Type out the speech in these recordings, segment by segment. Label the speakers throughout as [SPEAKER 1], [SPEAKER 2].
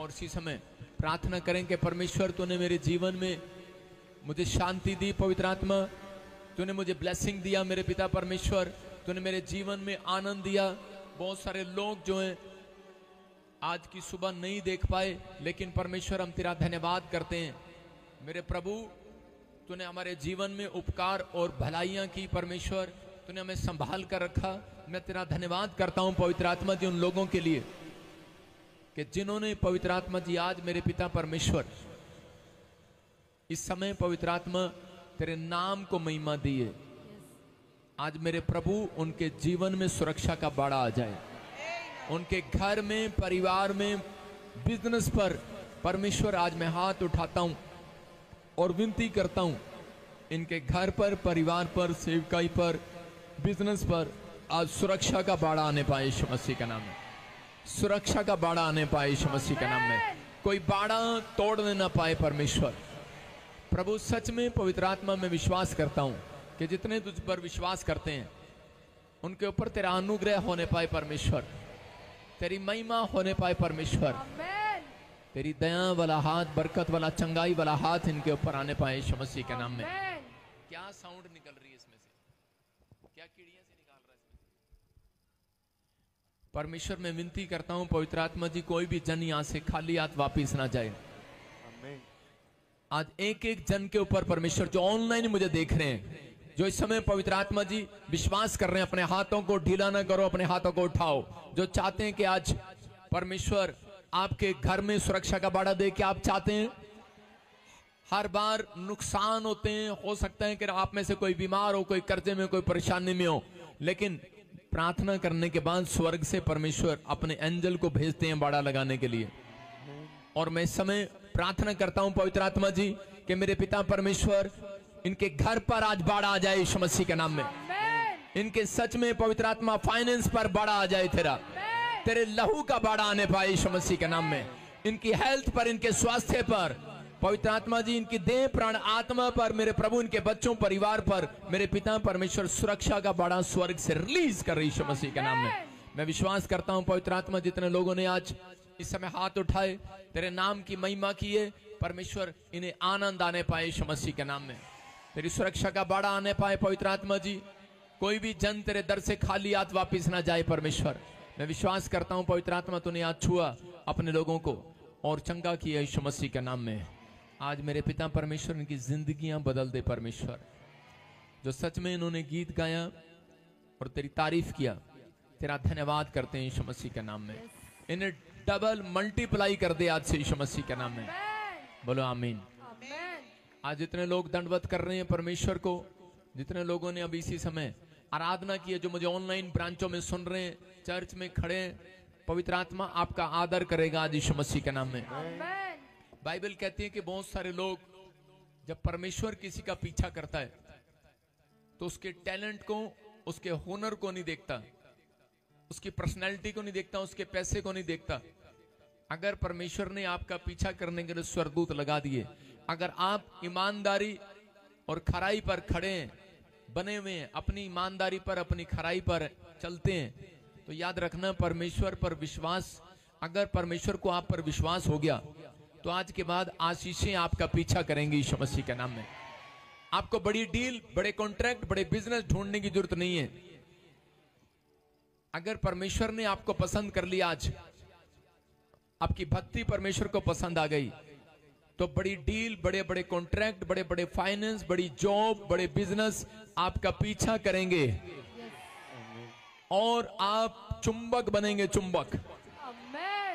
[SPEAKER 1] और इसी समय प्रार्थना करें कि परमेश्वर तूने मेरे जीवन में मुझे शांति दी, पवित्र आत्मा तूने मुझे ब्लेसिंग दिया, मेरे पिता परमेश्वर तूने मेरे जीवन में आनंद दिया। बहुत सारे लोग जो हैं आज की सुबह नहीं देख पाए, लेकिन परमेश्वर हम तेरा धन्यवाद करते हैं। मेरे प्रभु तूने हमारे जीवन में उपकार और भलाइयां की, परमेश्वर तूने हमें संभाल कर रखा। मैं तेरा धन्यवाद करता हूं पवित्र आत्मा जी उन लोगों के लिए कि जिन्होंने पवित्र आत्मा जी आज मेरे पिता परमेश्वर इस समय पवित्र आत्मा तेरे नाम को महिमा दी है। आज मेरे प्रभु उनके जीवन में सुरक्षा का बाड़ा आ जाए, उनके घर में, परिवार में, बिजनेस पर परमेश्वर आज मैं हाथ उठाता हूं और विनती करता हूं, इनके घर पर, परिवार पर, सेवकाई पर, बिजनेस पर आज सुरक्षा का बाड़ा आने पाए यीशु मसीह का नाम में। सुरक्षा का बाड़ा आने पाए यीशु मसीह के नाम में। कोई बाड़ा तोड़ने ना पाए परमेश्वर। प्रभु सच में पवित्र आत्मा में विश्वास करता हूं कि जितने तुझ पर विश्वास करते हैं उनके ऊपर तेरा अनुग्रह होने पाए परमेश्वर, तेरी महिमा होने पाए परमेश्वर, तेरी दया वाला हाथ, बरकत वाला, चंगाई वाला हाथ इनके ऊपर आने पाए यीशु मसीह के नाम में। क्या साउंड निकल रही है इसमें से? क्या कीड़ियां से निकाल रहा है इसमें से? परमेश्वर मैं विनती करता हूं पवित्र आत्मा जी कोई भी जन यहां से खाली हाथ वापिस ना जाए। आज एक एक जन के ऊपर परमेश्वर जो ऑनलाइन मुझे देख रहे हैं, जो इस समय पवित्र आत्मा जी विश्वास कर रहे हैं, अपने हाथों को ढीला ना करो, अपने हाथों को उठाओ। जो चाहते हैं कि आज परमेश्वर आपके घर में सुरक्षा का बाड़ा दे, कि आप चाहते हैं, हर बार नुकसान होते हैं, हो सकता है कि आप में से कोई बीमार हो, कोई कर्जे में, कोई परेशानी में हो, लेकिन प्रार्थना करने के बाद स्वर्ग से परमेश्वर अपने एंजल को भेजते हैं बाड़ा लगाने के लिए। और मैं इस समय प्रार्थना करता हूं पवित्र आत्मा जी कि मेरे पिता परमेश्वर इनके घर पर आज बाड़ा आ जाए यीशु मसीह के नाम में। इनके सच में पवित्र आत्मा फाइनेंस पर बाड़ा आ जाए, तेरे लहू का बाड़ा आने पाए यीशु मसीह के नाम में। इनकी हेल्थ पर, इनके स्वास्थ्य पर पवित्र आत्मा जी, इनकी देह, प्राण, आत्मा पर, मेरे प्रभु इनके बच्चों, परिवार पर मेरे पिता परमेश्वर सुरक्षा का बाड़ा स्वर्ग से रिलीज कर रही यीशु मसीह के नाम में। मैं विश्वास करता हूं पवित्र आत्मा जितने लोगों ने आज इस समय हाथ उठाए, तेरे नाम की महिमा की है परमेश्वर, इन्हें आनंद आने पाए यीशु मसीह के नाम में। तेरी सुरक्षा का बाड़ा आने पाए पवित्र आत्मा जी। कोई भी जन तेरे दर से खाली हाथ वापिस ना जाए परमेश्वर। मैं विश्वास करता हूं पवित्र आत्मा तूने आज छुआ अपने लोगों को और चंगा किया यीशु मसीह के नाम में। आज मेरे पिता परमेश्वर इनकी जिंदगियां बदल दे परमेश्वर। जो सच में इन्होंने गीत गाया और तेरी तारीफ किया, तेरा धन्यवाद करते हैं यीशु मसीह के नाम में। इन्हें डबल मल्टीप्लाई कर दे आज से यीशु मसीह के नाम में। बोलो आमीन। आज जितने लोग दंडवत कर रहे हैं परमेश्वर को, जितने लोगों ने अभी इसी समय आराधना की है, जो मुझे ऑनलाइन ब्रांचों में सुन रहे हैं, चर्च में खड़े हैं, पवित्र आत्मा आपका आदर करेगा आज यीशु मसीह के नाम में। बाइबल कहती है कि बहुत सारे लोग जब परमेश्वर किसी का पीछा करता है तो उसके टैलेंट को, उसके हुनर को नहीं देखता, उसकी पर्सनैलिटी को नहीं देखता, उसके पैसे को नहीं देखता। अगर परमेश्वर ने आपका पीछा करने के लिए स्वर्गदूत लगा दिए, अगर आप ईमानदारी और खराई पर खड़े हैं, बने हुए हैं, अपनी ईमानदारी पर, अपनी खराई पर चलते हैं, तो याद रखना परमेश्वर पर विश्वास, अगर परमेश्वर को आप पर विश्वास हो गया तो आज के बाद आशीषें आपका पीछा करेंगी यीशु मसीह के नाम में। आपको बड़ी डील, बड़े कॉन्ट्रैक्ट, बड़े बिजनेस ढूंढने की जरूरत नहीं है। अगर परमेश्वर ने आपको पसंद कर लिया, आज आपकी भक्ति परमेश्वर को पसंद आ गई, तो बड़ी डील, बड़े बड़े कॉन्ट्रैक्ट, बड़े बड़े फाइनेंस, बड़ी जॉब, बड़े बिजनेस आपका पीछा करेंगे और आप चुंबक बनेंगे, चुंबक।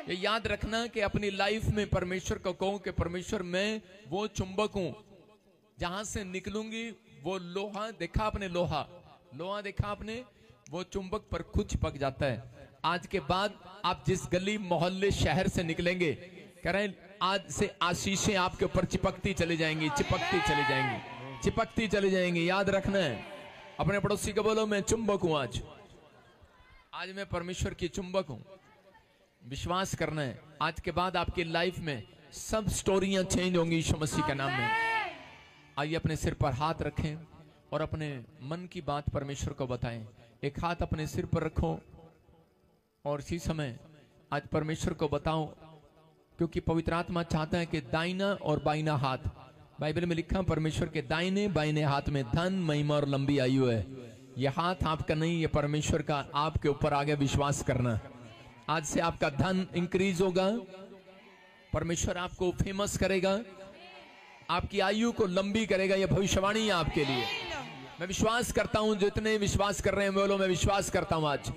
[SPEAKER 1] ये याद रखना कि अपनी लाइफ में परमेश्वर को कहो कि परमेश्वर मैं वो चुंबक हूं, जहां से निकलूंगी वो लोहा, देखा आपने लोहा, लोहा देखा आपने, वो चुंबक पर खुद चिपक जाता है। आज के बाद आप जिस गली, मोहल्ले, शहर से निकलेंगे, कह रहे हैं आज से आशीषें आपके ऊपर चिपकती चली जाएंगी, चिपकती चली जाएंगी, चिपकती चली जाएंगी। याद रखना है। अपने पड़ोसी को बोलो मैं चुंबक हूं, आज मैं परमेश्वर की चुंबक हूं। विश्वास करना है, आज के बाद आपकी लाइफ में सब स्टोरियां चेंज होंगी यीशु मसीह के नाम में। आइए अपने सिर पर हाथ रखें और अपने मन की बात परमेश्वर को बताएं। एक हाथ अपने सिर पर रखो और इसी समय आज परमेश्वर को बताओ क्योंकि पवित्र आत्मा चाहता है कि दाहिना और बाइना हाथ, बाइबल में लिखा परमेश्वर के दाहिने बाइने हाथ में धन, महिमा और लंबी आयु है। ये हाथ आपका नहीं, ये परमेश्वर का। आपके ऊपर आगे विश्वास करना। आज से आपका धन इंक्रीज होगा, परमेश्वर आपको फेमस करेगा, आपकी आयु को लंबी करेगा। यह भविष्यवाणी है आपके लिए। मैं विश्वास करता हूं, जितने विश्वास कर रहे हैं बोलो मैं विश्वास करता हूं आज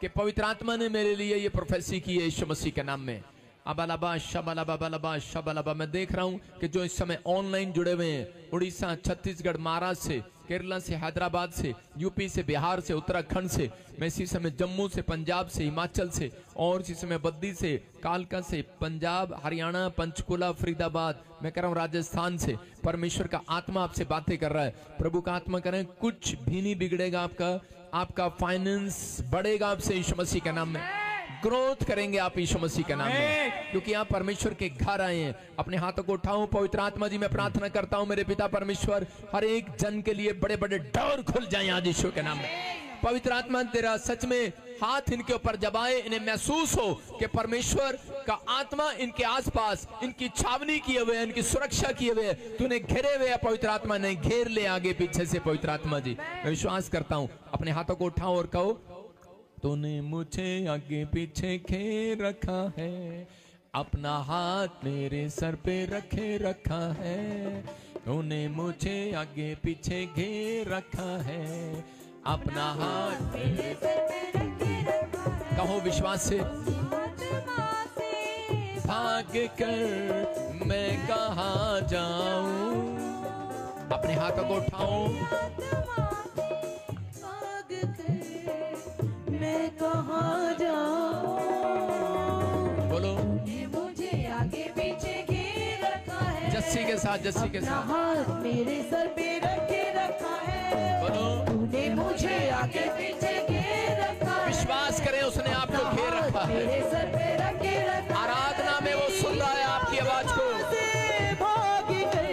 [SPEAKER 1] कि पवित्र आत्मा ने मेरे लिए ये प्रोफेसी की है यीशु मसीह के नाम में। अबालाबा शबालाबा बालाबा शबालाबा। मैं देख रहा हूं कि जो इस समय ऑनलाइन जुड़े हुए हैं, उड़ीसा, छत्तीसगढ़, महाराष्ट्र से, केरला से, हैदराबाद से, यूपी से, बिहार से, उत्तराखंड से, मैं इसी समय जम्मू से, पंजाब से, हिमाचल से, और इसी समय बद्दी से, कालका से, पंजाब, हरियाणा, पंचकुला, फरीदाबाद, मैं कह रहा हूँ राजस्थान से, परमेश्वर का आत्मा आपसे बातें कर रहा है। प्रभु का आत्मा करें, कुछ भी नहीं बिगड़ेगा आपका फाइनेंस बढ़ेगा आपसे यीशु मसीह के नाम में। ग्रोथ करेंगे आप यीशु मसीह के नाम में, क्योंकि आप परमेश्वर के घर आए हैं। अपने हाथों को उठाओ। पवित्र आत्मा जी, मैं प्रार्थना करता हूं मेरे पिता परमेश्वर, हर एक जन के लिए बड़े बड़े डोर खुल जाएं आज यीशु के नाम में। पवित्र आत्मा तेरा सच में हाथ इनके ऊपर जबाए, इन्हें महसूस हो कि परमेश्वर का आत्मा इनके आसपास, इनकी छावनी किए हुए, इनकी सुरक्षा किए हुए, तूने घेरे हुए। पवित्र आत्मा ने घेर ले आगे पीछे से। पवित्र आत्मा जी, मैं विश्वास करता हूं। अपने हाथों को उठाओ और कहो, तूने मुझे आगे पीछे घेर रखा है, अपना हाथ मेरे सर पे रखे रखा है। तूने मुझे आगे पीछे घेर रखा है, अपना हाथ मेरे सर पे रखे रखा है। कहो विश्वास से, भाग कर मैं कहाँ जाऊं। अपने हाथों को उठाओ।
[SPEAKER 2] मैं कहाँ जाऊं।
[SPEAKER 1] बोलो,
[SPEAKER 2] मुझे आगे पीछे घेर रखा है।
[SPEAKER 1] जस्सी के साथ, जस्सी के साथ।
[SPEAKER 2] हाथ मेरे सर पे रखे रखा है।
[SPEAKER 1] बोलो,
[SPEAKER 2] तूने मुझे आगे पीछे घेर रखा है।
[SPEAKER 1] विश्वास करें, उसने आपको घेर रखा है।
[SPEAKER 2] मेरे सर पे रखे रखा है।
[SPEAKER 1] आराधना में वो सुन रहा है आपकी आवाज को।
[SPEAKER 2] भाग कर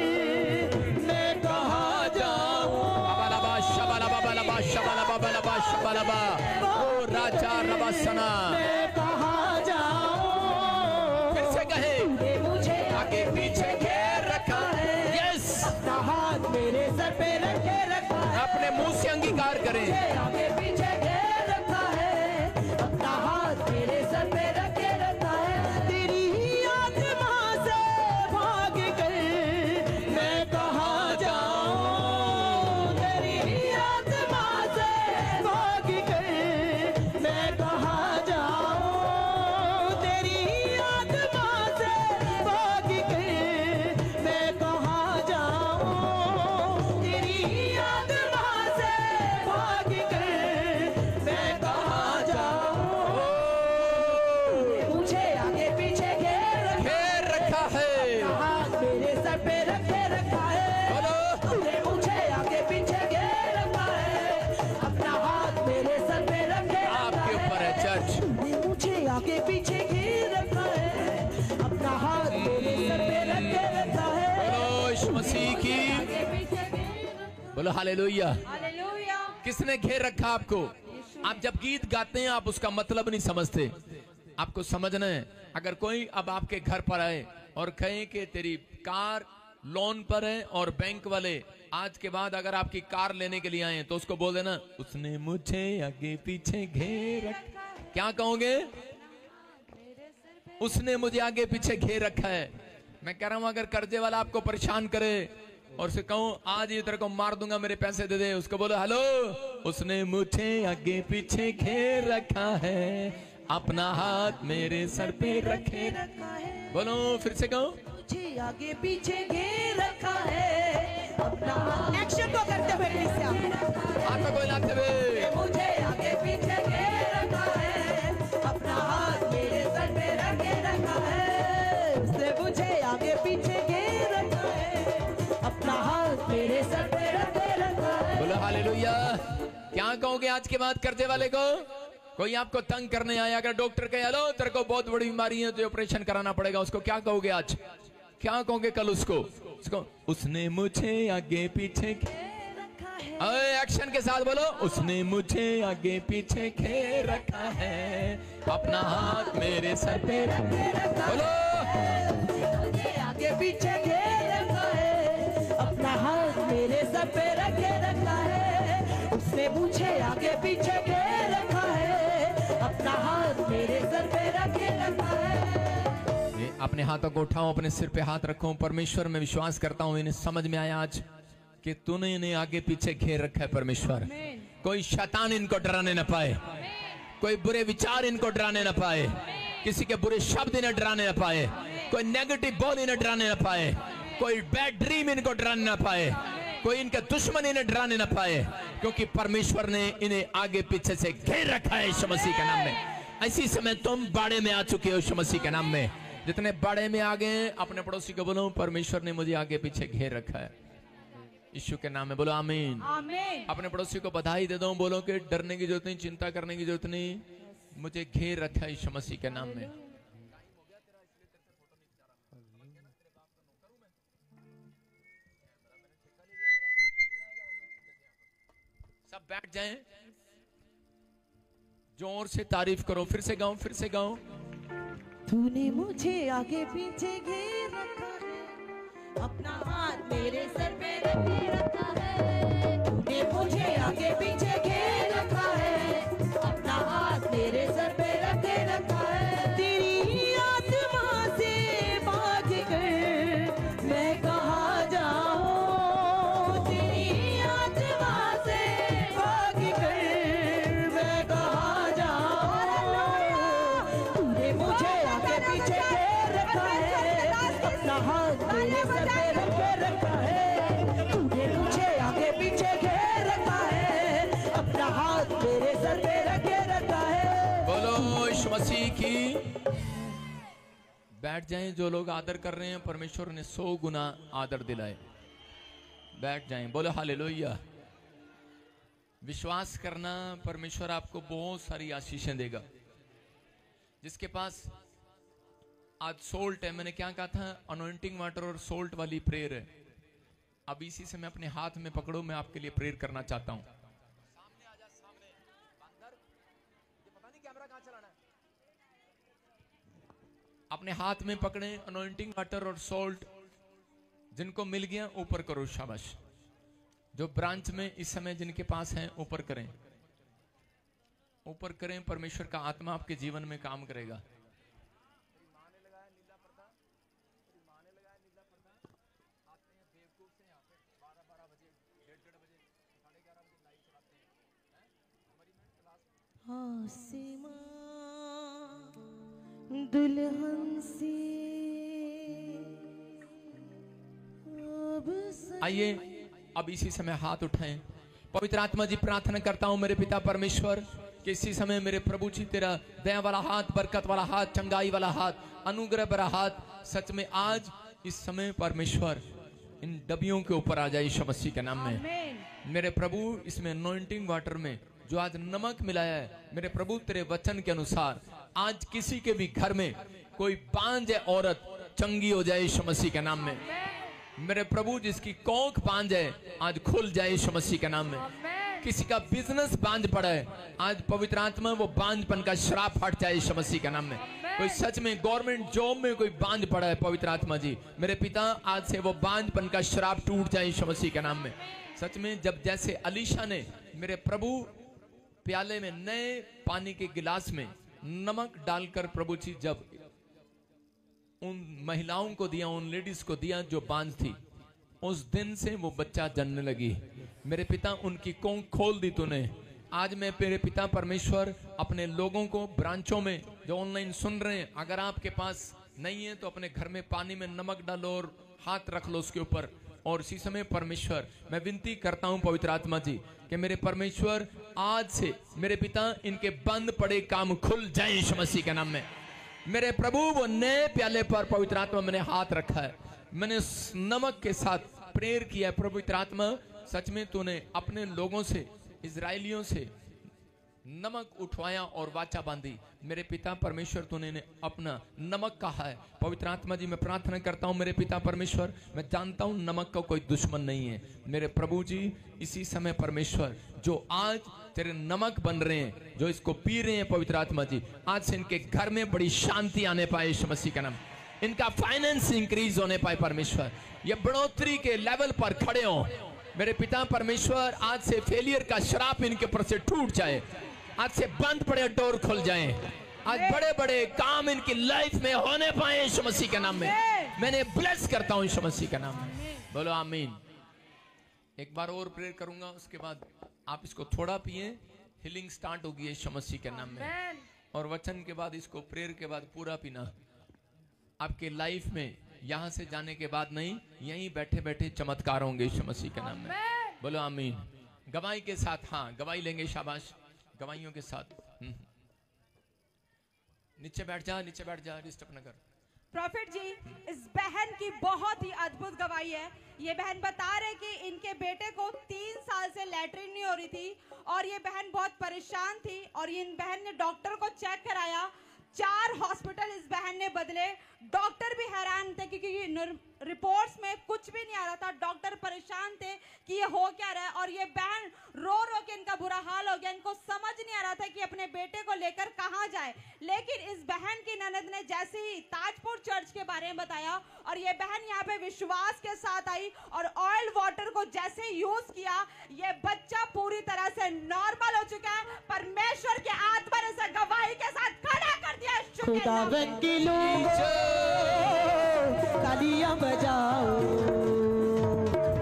[SPEAKER 2] मैं कहाँ जाऊं।
[SPEAKER 1] अबालाबा शबालाबा बालाबा शबालाबा बालाबा शबालाबा। ओ राजा रबासना,
[SPEAKER 2] मैं कहाँ जाऊं।
[SPEAKER 1] फिर से कहे,
[SPEAKER 2] तूने मुझे
[SPEAKER 1] आगे पीछे घेर रखा है। यस,
[SPEAKER 2] अपना हाथ मेरे सर पे रखे रखा है।
[SPEAKER 1] अपने मुंह से अंगीकार करें।
[SPEAKER 2] आगे पीछे घेर रखा है, अपना हाथ मेरे सर पे रखे रखा है। तेरी ही आत्मा से भाग कर मैं कहाँ जाऊं। तेरी ही आत्मा से भाग कर मैं कहाँ जाऊं। तेरी ही आत्मा से भाग कर मैं कहाँ जाऊं। तेरी ही आत्मा से भाग कर मैं कहाँ जाऊं। मुझे आगे पीछे घेर
[SPEAKER 1] रखा है।
[SPEAKER 2] हाथ मेरे सर पे रखे रखा है।
[SPEAKER 1] बोलो,
[SPEAKER 2] तूने मुझे आगे पीछे घेर रखा है। अपना हाथ मेरे सर पे रखे
[SPEAKER 1] आपके ऊपर है चर्च।
[SPEAKER 2] तूने मुझे आगे पीछे घेर रखा है। अपना हाथ मेरे सर पे रखे रखा है।
[SPEAKER 1] बोलो यीशु मसीह की,
[SPEAKER 2] आगे पीछे घेर रखा
[SPEAKER 1] बोलो हालेलुया।
[SPEAKER 2] है। हालेलुया।
[SPEAKER 1] किसने घेर रखा आपको? आप जब गीत गाते हैं आप उसका मतलब नहीं समझते। आपको समझना है, अगर कोई अब आपके घर पर आए और कहे कि तेरी कार लोन पर है और बैंक वाले आज के बाद अगर आपकी कार लेने के लिए आए तो उसको बोल देना, उसने मुझे आगे पीछे घेर रखा। क्या कहोगे? उसने मुझे आगे पीछे घेर रखा है। मैं कह रहा हूं, अगर कर्जे वाला आपको परेशान करे और उसे कहूं आज ये तेरे को मार दूंगा, मेरे पैसे दे दे, उसको बोलो, हेलो, उसने मुझे आगे पीछे घेर रखा है, अपना हाथ मेरे सर पे रखे
[SPEAKER 2] रखा है।
[SPEAKER 1] बोलो फिर से कहो,
[SPEAKER 2] मुझे आगे पीछे घेर रखा है। अपना एक्शन को करते हुए
[SPEAKER 1] हाथ को हिलाते हुए,
[SPEAKER 2] मुझे आगे पीछे घेर रखा है। अपना हाथ मेरे सर पे रखे रखा है। उसने मुझे आगे पीछे घेर रखा है। अपना हाथ मेरे सर पे रखे रखा है।
[SPEAKER 1] बोलो हालेलुया। क्या कहोगे आज के बाद कर्जे वाले को? कोई आपको तंग करने आया, अगर डॉक्टर कहे हेलो तेरे को बहुत बड़ी बीमारी है तो ऑपरेशन कराना पड़ेगा, उसको क्या कहोगे आज? क्या कहोगे कल उसको? उसने मुझे आगे पीछे एक्शन के साथ बोलो, उसने मुझे आगे पीछे घेर रखा है, अपना हाथ मेरे सर पे बोलो, अपने हाथों को उठाओ, अपने सिर पे हाथ रखो। परमेश्वर मैं विश्वास करता हूँ इन्हें समझ में आया आज कि तूने इन्हें आगे पीछे घेर रखा है। परमेश्वर कोई शैतान इनको डराने न पाए, कोई बुरे विचार इनको डराने न पाए, किसी के बुरे शब्द इन्हें डराने न पाए, कोई नेगेटिव बोल इन्हें डराने न पाए, कोई बैड ड्रीम इनको डराने न पाए, कोई इनके दुश्मन इन्हें डराने न पाए, क्योंकि परमेश्वर ने इन्हें आगे पीछे से घेर रखा है यीशु मसीह के नाम में। इसी समय तुम बाड़े में आ चुके हो यीशु मसीह के नाम में। जितने बाड़े में आ गए अपने पड़ोसी को बोलो परमेश्वर ने मुझे आगे पीछे घेर रखा है यीशु के नाम में। बोलो आमीन।
[SPEAKER 2] आमीन।
[SPEAKER 1] अपने पड़ोसी को बधाई दे दो, बोलो कि डरने की जरूरत नहीं, चिंता करने की जरूरत नहीं, मुझे घेर रखा है यीशु मसीह के नाम में। सब बैठ जाएं, जोर से तारीफ करो। फिर से गाओ, फिर से गाओ।
[SPEAKER 2] तूने मुझे आगे पीछे घेर रखा है, अपना हाथ मेरे सर पे रखे रखा है। तूने मुझे आगे पीछे घेर रखा है, अपना हाथ मेरे सर पे रखे रखा है। तेरी आत्मा से भाग कर मैं कहाँ जाऊँ, तेरी आत्मा से भाग कर मैं कहाँ जाऊँ। तूने मुझे आगे पीछे घेर रखा है, अपना हाथ मेरे सर पे रखे रखा है। तूने मुझे आगे पीछे घेर रखा है, अपना हाथ मेरे सर पे रखे रखा है।
[SPEAKER 1] बोलो यीशु मसीह की। बैठ जाएं, जो लोग आदर कर रहे हैं परमेश्वर ने 100 गुना आदर दिलाए। बैठ जाएं, बोलो हालेलुया। विश्वास करना परमेश्वर आपको बहुत सारी आशीषें देगा। जिसके पास आज सोल्ट है, मैंने क्या कहा था, अनॉइंटिंग वाटर और सोल्ट वाली प्रेयर है। अब इसी से मैं अपने हाथ में पकड़ो, मैं आपके लिए प्रेयर करना चाहता हूं। सामने आ जा, सामने बंदर, ये पता नहीं कैमरा कहां चलाना है। अपने हाथ में पकड़े अनॉइंटिंग वाटर और सोल्ट, जिनको मिल गया ऊपर करो, शाबाश। जो ब्रांच में इस समय जिनके पास है ऊपर करें, ऊपर करें। परमेश्वर का आत्मा आपके जीवन में काम करेगा।
[SPEAKER 2] दुल्हन सी
[SPEAKER 1] आइए अब इसी समय हाथ उठाएं। पवित्र आत्मा जी, प्रार्थना करता हूं मेरे पिता परमेश्वर कि इसी समय मेरे प्रभु जी तेरा दया वाला हाथ, बरकत वाला हाथ, चंगाई वाला हाथ, अनुग्रह भरा हाथ सच में आज इस समय परमेश्वर इन डबियों के ऊपर आ जाए यीशु मसीह के नाम में। मेरे प्रभु इसमें अनॉइंटिंग वाटर में जो आज नमक मिलाया है, मेरे प्रभु तेरे वचन के अनुसार आज किसी के भी घर में कोई बांझ औरत चंगी हो जाए यीशु मसीह के नाम में। मेरे प्रभु जिसकी कोख बांझ है आज खुल जाए यीशु मसीह के नाम में। किसी का बिजनेस बांझ पड़ा है, आज पवित्र आत्मा वो बांझपन का श्राप हट जाए यीशु मसीह के नाम में। कोई सच में गवर्नमेंट जॉब में कोई बांझ पड़ा है, पवित्र आत्मा जी मेरे पिता आज से वो बांझपन का श्राप टूट जाए यीशु मसीह के नाम में। सच में जब जैसे अलीशा ने मेरे प्रभु प्याले में नए पानी के गिलास में नमक डालकर प्रभु जी जब उन महिलाओं को दिया, उन लेडीज को दिया जो बांझ थी, उस दिन से वो बच्चा जन्मने लगी। मेरे पिता उनकी कोख खोल दी तूने। आज मैं मेरे पिता परमेश्वर अपने लोगों को ब्रांचों में जो ऑनलाइन सुन रहे हैं, अगर आपके पास नहीं है तो अपने घर में पानी में नमक डालो और हाथ रख लो उसके ऊपर। और इसी समय परमेश्वर मैं विनती करता हूं पवित्र आत्मा जी कि मेरे परमेश्वर आज से मेरे पिता इनके बंद पड़े काम खुल जाए यीशु मसीह के नाम में। मेरे प्रभु वो नए प्याले पर पवित्र आत्मा मैंने हाथ रखा है, मैंने नमक के साथ प्रेयर किया है। पवित्र आत्मा सच में तूने अपने लोगों से, इजराइलियों से नमक उठवाया और वाचा बांधी। मेरे पिता परमेश्वर तूने अपना नमक कहा है। पवित्र आत्मा जी मैं प्रार्थना करता हूं मेरे पिता परमेश्वर, मैं जानता हूं नमक का कोई दुश्मन नहीं है। मेरे प्रभु जी इसी समय परमेश्वर जो आज तेरे नमक बन रहे हैं, जो इसको पी रहे हैं पवित्र आत्मा जी, आज से इनके घर में बड़ी शांति आने पाए यीशु मसीह का नाम। इनका फाइनेंस इंक्रीज होने पाए परमेश्वर, ये बढ़ोतरी के लेवल पर खड़े हो। मेरे पिता परमेश्वर आज से फेलियर का श्राप इनके ऊपर से टूट जाए, आज से बंद पड़े डोर खुल जाएं। आज बड़े बड़े काम इनकी लाइफ में होने पाए यीशु मसीह के नाम में। मैंने ब्लेस करता हूं यीशु मसीह के नाम में। बोलो आमीन। एक बार और प्रेयर करूंगा, उसके बाद आप इसको थोड़ा पिए, हीलिंग स्टार्ट होगी यीशु मसीह के नाम में। और वचन के बाद इसको प्रेयर के बाद पूरा पीना। आपके लाइफ में यहां से जाने के बाद नहीं, यहीं बैठे बैठे चमत्कार होंगे यीशु मसीह के नाम में। बोलो आमीन। गवाही के साथ, हाँ गवाही लेंगे, शाबाश, गवाहियों के साथ। नीचे बैठ जा, नीचे बैठ जा, डिस्टर्ब न कर।
[SPEAKER 3] प्रॉफिट जी, इस बहन की बहुत ही अद्भुत गवाही है। ये बहन बता रहे कि इनके बेटे को 3 साल से लैट्रिन नहीं हो रही थी और ये बहन बहुत परेशान थी और इन बहन ने डॉक्टर को चेक कराया। 4 हॉस्पिटल इस बहन ने बदले। डॉक्टर भी हैरान थे क्योंकि रिपोर्ट्स में कुछ भी नहीं आ रहा था। डॉक्टर परेशान थे कि ये हो क्या रहा है और ये बहन रो रो के इनका बुरा हाल हो गया। इनको समझ नहीं आ रहा था कि अपने बेटे को लेकर कहाँ जाए। लेकिन इस बहन की ननद ने जैसे ही ताजपुर चर्च के बारे में बताया और ये बहन यहाँ पे विश्वास के साथ आई और ऑयल वाटर को जैसे यूज किया, ये बच्चा पूरी तरह से नॉर्मल हो चुका है। परमेश्वर के आत्मा ने इसे गवाही के साथ खड़ा कर दिया।
[SPEAKER 2] खुदावन की लोगों तालियां बजाओ,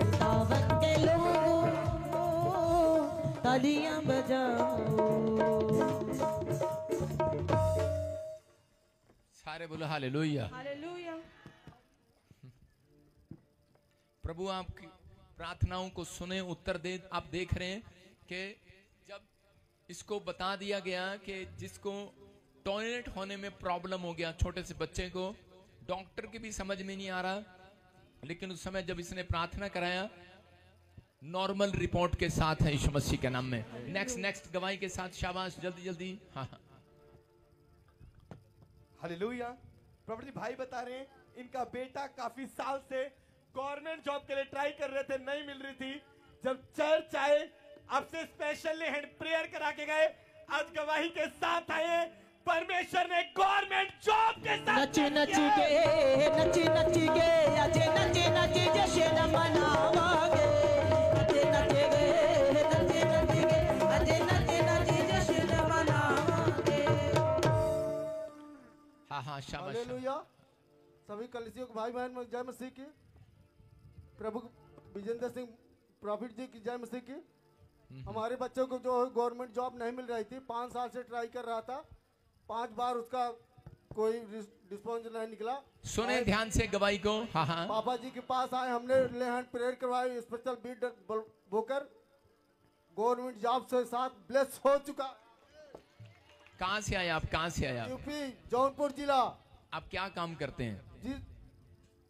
[SPEAKER 2] खुदावन के लोगों तालियां बजाओ।
[SPEAKER 1] सारे बोलो हालेलुया।
[SPEAKER 3] हालेलुया।
[SPEAKER 1] प्रभु आपकी प्रार्थनाओं को सुने, उत्तर दे। आप देख रहे हैं कि जब इसको बता दिया गया कि जिसको टॉयलेट होने में प्रॉब्लम हो गया, छोटे से बच्चे को, डॉक्टर की भी समझ में नहीं आ रहा, लेकिन उस समय जब इसने प्रार्थना कराया, नॉर्मल रिपोर्ट के साथ है यीशु मसीह के नाम में। नेक्स्ट गवाही के साथ, शाबाश, जल्दी जल्दी। हाँ हाँ,
[SPEAKER 4] हालेलुया। प्रॉफिट जी भाई बता रहे हैं इनका बेटा काफी साल से गवर्नमेंट जॉब के लिए ट्राई कर रहे थे, नहीं मिल रही थी। जब चर्च आए, आपसे स्पेशली हैंड प्रेयर करा के गए, आज गवाही के साथ आए। परमेश्वर ने गवर्नमेंट जॉब के साथ
[SPEAKER 2] नची नची के अजे नची नची जश्न मनावागे, नचे नचे गे नची नची के अजे नची नची जश्न मनावागे।
[SPEAKER 1] हाँ हाँ, शाबाश।
[SPEAKER 4] हालेलुया। सभी कलीसियों को भाई बहन जय मसीह की। प्रभु विजेंद्र सिंह प्रॉफिट जी की जय मसीह की। हमारे बच्चों को जो गवर्नमेंट जॉब नहीं मिल रही थी, 5 साल से ट्राई कर रहा था, 5 बार उसका कोई रिस्पॉन्स नहीं निकला।
[SPEAKER 1] सुने ध्यान से गवाही को। हाँ हाँ,
[SPEAKER 4] पापा जी के पास आए, हमने ले हैंड प्रेयर करवाई, स्पेशल बीट बोकर गवर्नमेंट जॉब से साथ ब्लेस हो चुका।
[SPEAKER 1] कहाँ से आए आप? कहाँ से आए आप?
[SPEAKER 4] यूपी जौनपुर जिला।
[SPEAKER 1] आप क्या काम करते हैं?
[SPEAKER 4] जी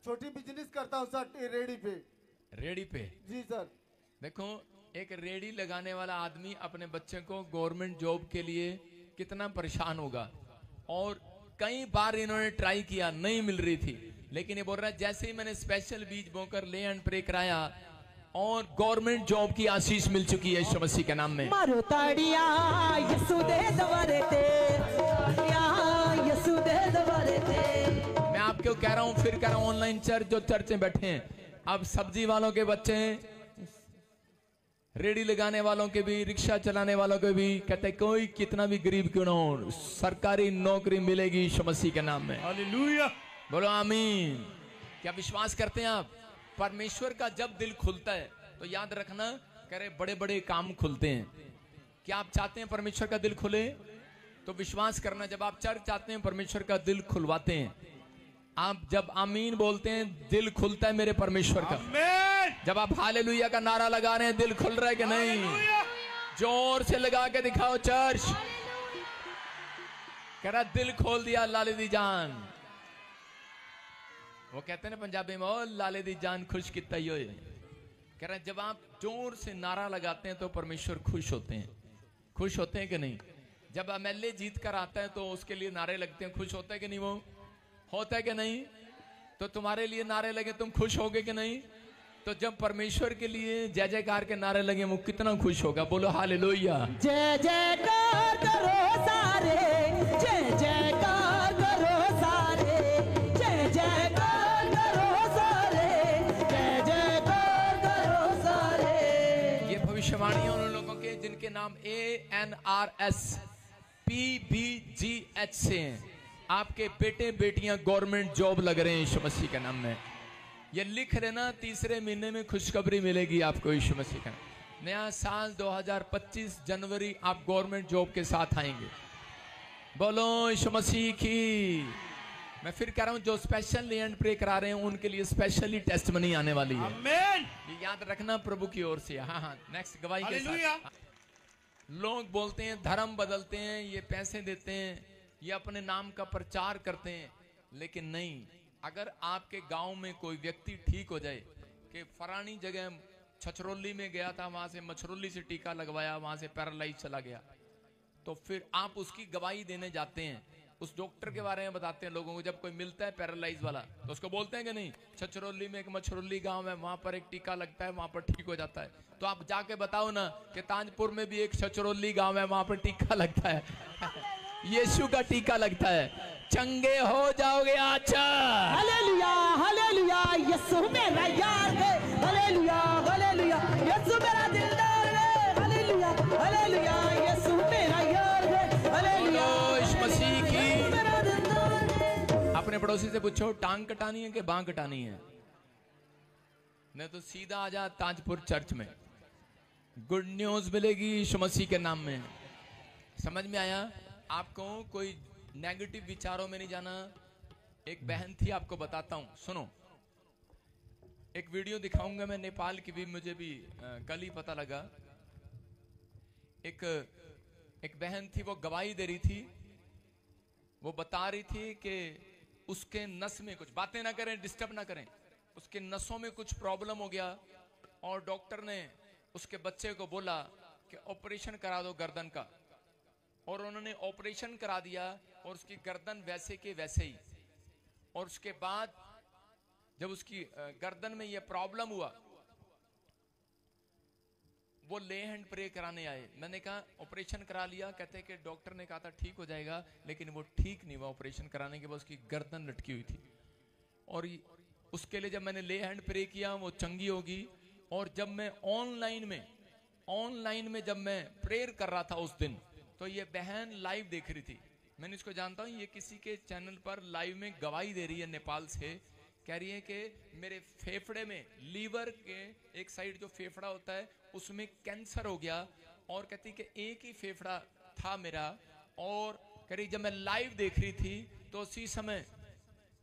[SPEAKER 4] छोटी बिजनेस करता हूँ सर, रेडी पे।
[SPEAKER 1] रेडी पे?
[SPEAKER 4] जी सर।
[SPEAKER 1] देखो, एक रेडी लगाने वाला आदमी अपने बच्चे को गवर्नमेंट जॉब के लिए कितना परेशान होगा। और कई बार इन्होंने ट्राई किया, नहीं मिल रही थी, लेकिन ये बोल रहा है जैसे ही मैंने स्पेशल बीज बोकर ले एंड प्रे कराया और गवर्नमेंट जॉब की आशीष मिल चुकी है यीशु मसीह के नाम में।
[SPEAKER 2] मारो ताड़िया यीशु दे दवारे ते, यीशु दे दवारे ते।
[SPEAKER 1] मैं आपको कह रहा हूँ, फिर कह रहा हूँ, ऑनलाइन चर्च जो चर्च में बैठे हैं, अब सब्जी वालों के बच्चे, रेडी लगाने वालों के भी, रिक्शा चलाने वालों के भी, कहते कोई कितना भी गरीब क्यों ना हो, सरकारी नौकरी मिलेगी यीशु मसीह के नाम में।
[SPEAKER 4] हालेलुया।
[SPEAKER 1] बोलो आमीन। क्या विश्वास करते हैं आप? परमेश्वर का जब दिल खुलता है तो याद रखना, करे बड़े बड़े काम खुलते हैं। क्या आप चाहते हैं परमेश्वर का दिल खुले? तो विश्वास करना, जब आप चर्च आते हैं परमेश्वर का दिल खुलवाते हैं। आप जब आमीन बोलते हैं, दिल खुलता है मेरे परमेश्वर का। जब आप हालेलुया का नारा लगा रहे हैं, दिल खुल रहा है कि नहीं? जोर से लगा के दिखाओ चर्च। कह रहा दिल खोल दिया लाले दी जान। वो कहते हैं ना पंजाबी में, ओ लाले दी जान खुश कितना ही हो। कह रहा जब आप जोर से नारा लगाते हैं तो परमेश्वर खुश होते हैं। खुश होते हैं कि नहीं? जब एमएलए जीत कर आता है तो उसके लिए नारे लगते हैं, खुश होता है कि नहीं? वो होता है कि नहीं? तो तुम्हारे लिए नारे लगे, तुम खुश होगे कि नहीं? तो जब परमेश्वर के लिए जय जयकार के नारे लगे, वो कितना खुश होगा। बोलो हालेलुया।
[SPEAKER 2] जय जयकार करो सारे, जय जयकार करो सारे, जय जयकार करो सारे, जय जयकार करो सारे।
[SPEAKER 1] ये भविष्यवाणी है उन लोगों के जिनके नाम ANRS PBGH से हैं, आपके बेटे बेटियां गवर्नमेंट जॉब लग रहे हैं यीशु मसीह के नाम में। ये लिख लेना, तीसरे महीने में खुशखबरी मिलेगी आपको यीशु मसीह का। नया साल 2025 जनवरी आप गवर्नमेंट जॉब के साथ आएंगे। बोलो यीशु मसीह की। मैं फिर कह रहा हूं, जो स्पेशल लैंड प्रे करा रहे हैं उनके लिए स्पेशली टेस्टमनी आने वाली है।
[SPEAKER 4] आमीन।
[SPEAKER 1] ये याद रखना प्रभु की ओर से। हाँ हाँ, नेक्स्ट गवाही के
[SPEAKER 4] हालेलुया।
[SPEAKER 1] साथ। लोग बोलते हैं धर्म बदलते हैं, ये पैसे देते हैं, ये अपने नाम का प्रचार करते हैं, लेकिन नहीं। अगर आपके गांव में कोई व्यक्ति ठीक हो जाए कि फलानी जगह छछरौली में गया था, वहां से मछरौली से टीका लगवाया, वहां से पैरालाइज चला गया, तो फिर आप उसकी गवाही देने जाते हैं, उस डॉक्टर के बारे में बताते हैं लोगों को। जब कोई मिलता है पैरालाइज वाला तो उसको बोलते हैं कि नहीं, छछरौली में एक मछरौली गांव है, वहां पर एक टीका लगता है, वहां पर ठीक हो जाता है। तो आप जाके बताओ ना कि ताजपुर में भी एक छछरौली गांव है, वहां पर टीका लगता है यीशु का टीका लगता है, चंगे हो जाओगे। अच्छा,
[SPEAKER 2] हालेलुया हालेलुया, यीशु मेरा यार है, हालेलुया हालेलुया, यीशु मेरा दिलदार है, हालेलुया हालेलुया, यीशु मेरा यार है, हालेलुया
[SPEAKER 1] बोलो यीशु मसीह की।
[SPEAKER 2] यीशु मेरा दिलदार है।
[SPEAKER 1] अपने पड़ोसी से पूछो टांग कटानी है कि बांग कटानी है, नहीं तो सीधा आ जा ताजपुर चर्च में, गुड न्यूज मिलेगी यीशु मसीह के नाम में। समझ में आया आपको? कोई नेगेटिव विचारों में नहीं जाना। एक बहन थी, आपको बताता हूं, सुनो। एक वीडियो दिखाऊंगा मैं, नेपाल की भी, मुझे भी कल ही पता लगा। एक बहन थी, वो गवाही दे रही थी। वो बता रही थी कि उसके नस में कुछ, बातें ना करें, डिस्टर्ब ना करें, उसके नसों में कुछ प्रॉब्लम हो गया और डॉक्टर ने उसके बच्चे को बोला कि ऑपरेशन करा दो गर्दन का, और उन्होंने ऑपरेशन करा दिया और उसकी गर्दन वैसे के वैसे ही। और उसके बाद जब उसकी गर्दन में यह प्रॉब्लम हुआ, वो ले हैंड प्रे कराने आए। मैंने कहा ऑपरेशन करा लिया, कहते कि डॉक्टर ने कहा था ठीक हो जाएगा, लेकिन वो ठीक नहीं हुआ। ऑपरेशन कराने के बाद उसकी गर्दन लटकी हुई थी, और उसके लिए जब मैंने ले हैंड प्रे किया वो चंगी होगी। और जब मैं ऑनलाइन में जब मैं प्रेयर कर रहा था उस दिन, तो ये बहन लाइव देख रही थी। मैंने इसको जानता हूँ, ये किसी के चैनल पर लाइव में गवाही दे रही है नेपाल से। कह रही है कि मेरे फेफड़े में, लीवर के एक साइड जो फेफड़ा होता है उसमें कैंसर हो गया, और कहती कि एक ही फेफड़ा था मेरा। और कह रही जब मैं लाइव देख रही थी तो उसी समय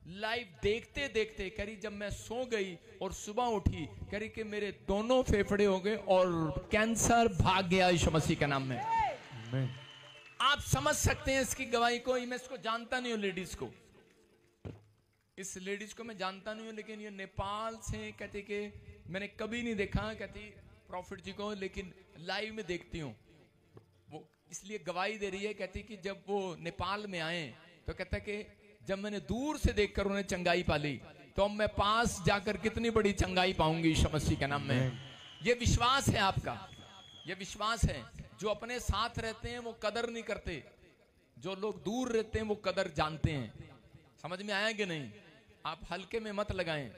[SPEAKER 1] लाइव देखते देखते कह रही जब मैं सो गई और सुबह उठी, कह रही कि मेरे दोनों फेफड़े हो गए और कैंसर भाग गया यीशु मसीह के नाम में। आप समझ सकते हैं इसकी गवाही को। मैं इसको जानता नहीं हूं, लेडीज को, इस लेडीज को मैं जानता नहीं हूं, लेकिन ये नेपाल से कहती कि मैंने कभी नहीं देखा, कहती प्रॉफिट जी को, लेकिन लाइव में देखती हूँ। वो इसलिए गवाही दे रही है, कहती कि जब वो नेपाल में आए तो कहता कि जब मैंने दूर से देखकर उन्हें चंगाई पाली, तो अब मैं पास जाकर कितनी बड़ी चंगाई पाऊंगी यीशु मसीह के नाम में। ये विश्वास है आपका, ये विश्वास है। जो अपने साथ रहते हैं वो कदर नहीं करते, जो लोग दूर रहते हैं वो कदर जानते हैं। समझ में आया कि नहीं? आप हल्के में मत लगाएं,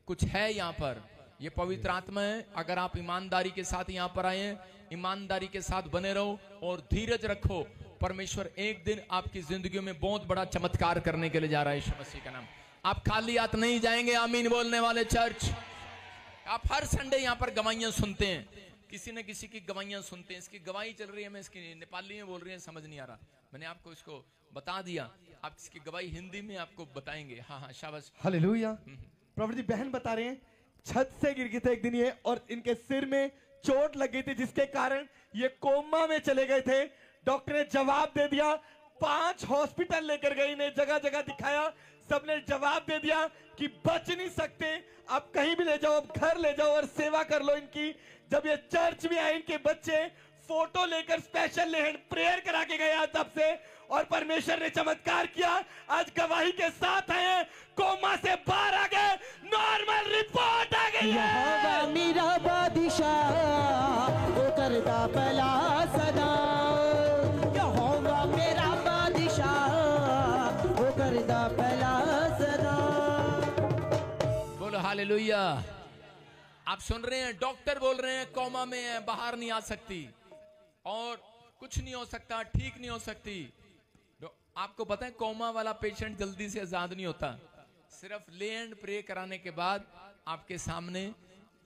[SPEAKER 1] कुछ है यहाँ पर। ये पवित्र आत्मा है। अगर आप ईमानदारी के साथ यहाँ पर आए हैं, ईमानदारी के साथ बने रहो और धीरज रखो। परमेश्वर एक दिन आपकी जिंदगी में बहुत बड़ा चमत्कार करने के लिए जा रहा है यीशु मसीह का नाम। आप खाली हाथ नहीं जाएंगे। आमीन बोलने वाले चर्च। आप हर संडे यहाँ पर गवाहियां सुनते हैं, किसी न किसी की गवाहियां सुनते हैं। इसकी गवाही चल रही है, मैं इसकी नेपाली में बोल रही है, समझ नहीं आ रहा। मैंने आपको इसको बता दिया, आप इसकी गवाही हिंदी में आपको बताएंगे। हाँ हाँ, शाबाश।
[SPEAKER 4] हालेलुया। प्रॉफिट जी, बहन बता रहे हैं छत से गिर गए थे एक दिन ये, और इनके सिर में चोट लग गई थी, जिसके कारण ये कोमा में चले गए थे। डॉक्टर ने जवाब दे दिया, 5 हॉस्पिटल लेकर गए, इन्हें जगह जगह दिखाया, सबने जवाब दे दिया कि बच नहीं सकते, आप कहीं भी ले जाओ, अब घर ले जाओ और सेवा कर लो इनकी। जब ये चर्च में आए, इनके बच्चे फोटो लेकर स्पेशल हैंड प्रेयर करा के गया तब से, और परमेश्वर ने चमत्कार किया। आज गवाही के साथ आए, कोमा से बाहर आ गए, नॉर्मल रिपोर्ट आ गई है।
[SPEAKER 2] मेरा बादशाह वो करता भला सदा, यहोवा मेरा बादशाह वो करता भला सदा।
[SPEAKER 1] बोलो हालेलुया। आप सुन रहे हैं, डॉक्टर बोल रहे हैं कोमा में है, बाहर नहीं आ सकती, और कुछ नहीं हो सकता, ठीक नहीं हो सकती। आपको पता है कोमा वाला पेशेंट जल्दी से आजाद नहीं होता, सिर्फ ले एंड प्रे कराने के बाद आपके सामने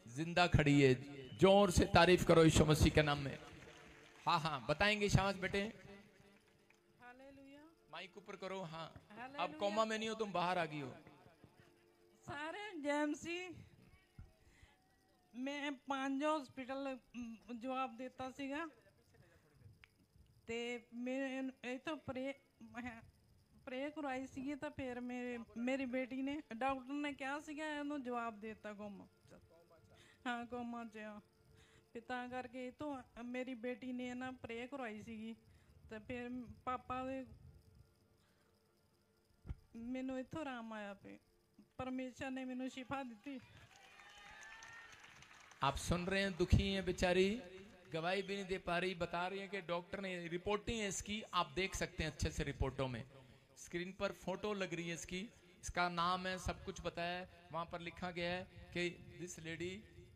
[SPEAKER 1] जिंदा खड़ी है। जोर से तारीफ करो यीशु मसीह के नाम में। हाँ हाँ बताएंगे, शाबाश बेटे,
[SPEAKER 5] हालेलुया।
[SPEAKER 1] माइक ऊपर करो। हाँ अब
[SPEAKER 5] हालेलुया।
[SPEAKER 1] कोमा में नहीं हो, तुम बाहर आ गई हो।
[SPEAKER 5] ਸਾਰੇ ਜੈਮਸੀ ਮੈਂ 5 ਹਸਪੀਟਲ ਜਵਾਬ ਦਿੱਤਾ ਸੀਗਾ ਤੇ ਮੈਂ ਇਥੋਂ ਪ੍ਰੇ ਕਰਵਾਈ ਸੀਗੀ ਤਾਂ ਫਿਰ ਮੇਰੀ ਬੇਟੀ ਨੇ ਡਾਕਟਰ ਨੇ ਕਿਹਾ ਸੀਗਾ ਇਹਨੂੰ ਜਵਾਬ ਦਿੱਤਾ ਕੋਮਾ ਹਾਂ ਕੋਮਾ ਚ ਆ। ਫਿਰ ਤਾਂ ਕਰਕੇ ਇਥੋਂ ਮੇਰੀ ਬੇਟੀ ਨੇ ਨਾ ਪ੍ਰੇ ਕਰਵਾਈ ਸੀਗੀ ਤੇ ਫਿਰ ਪਾਪਾ ਦੇ ਮੈਨੂੰ ਇਥੋਂ ਆਰਾਮ ਆਇਆ ਪਏ। परमेश्वर ने मैंने शिफा दी।
[SPEAKER 1] आप सुन रहे हैं, दुखी हैं बेचारी, गवाही भी नहीं दे पा रही, बता रही है कि डॉक्टर ने, रिपोर्टिंग है इसकी, आप देख सकते हैं अच्छे से रिपोर्टों में, स्क्रीन पर फोटो लग रही है इसकी, इसका नाम है, सब कुछ बताया है, वहां पर लिखा गया है कि दिस लेडी,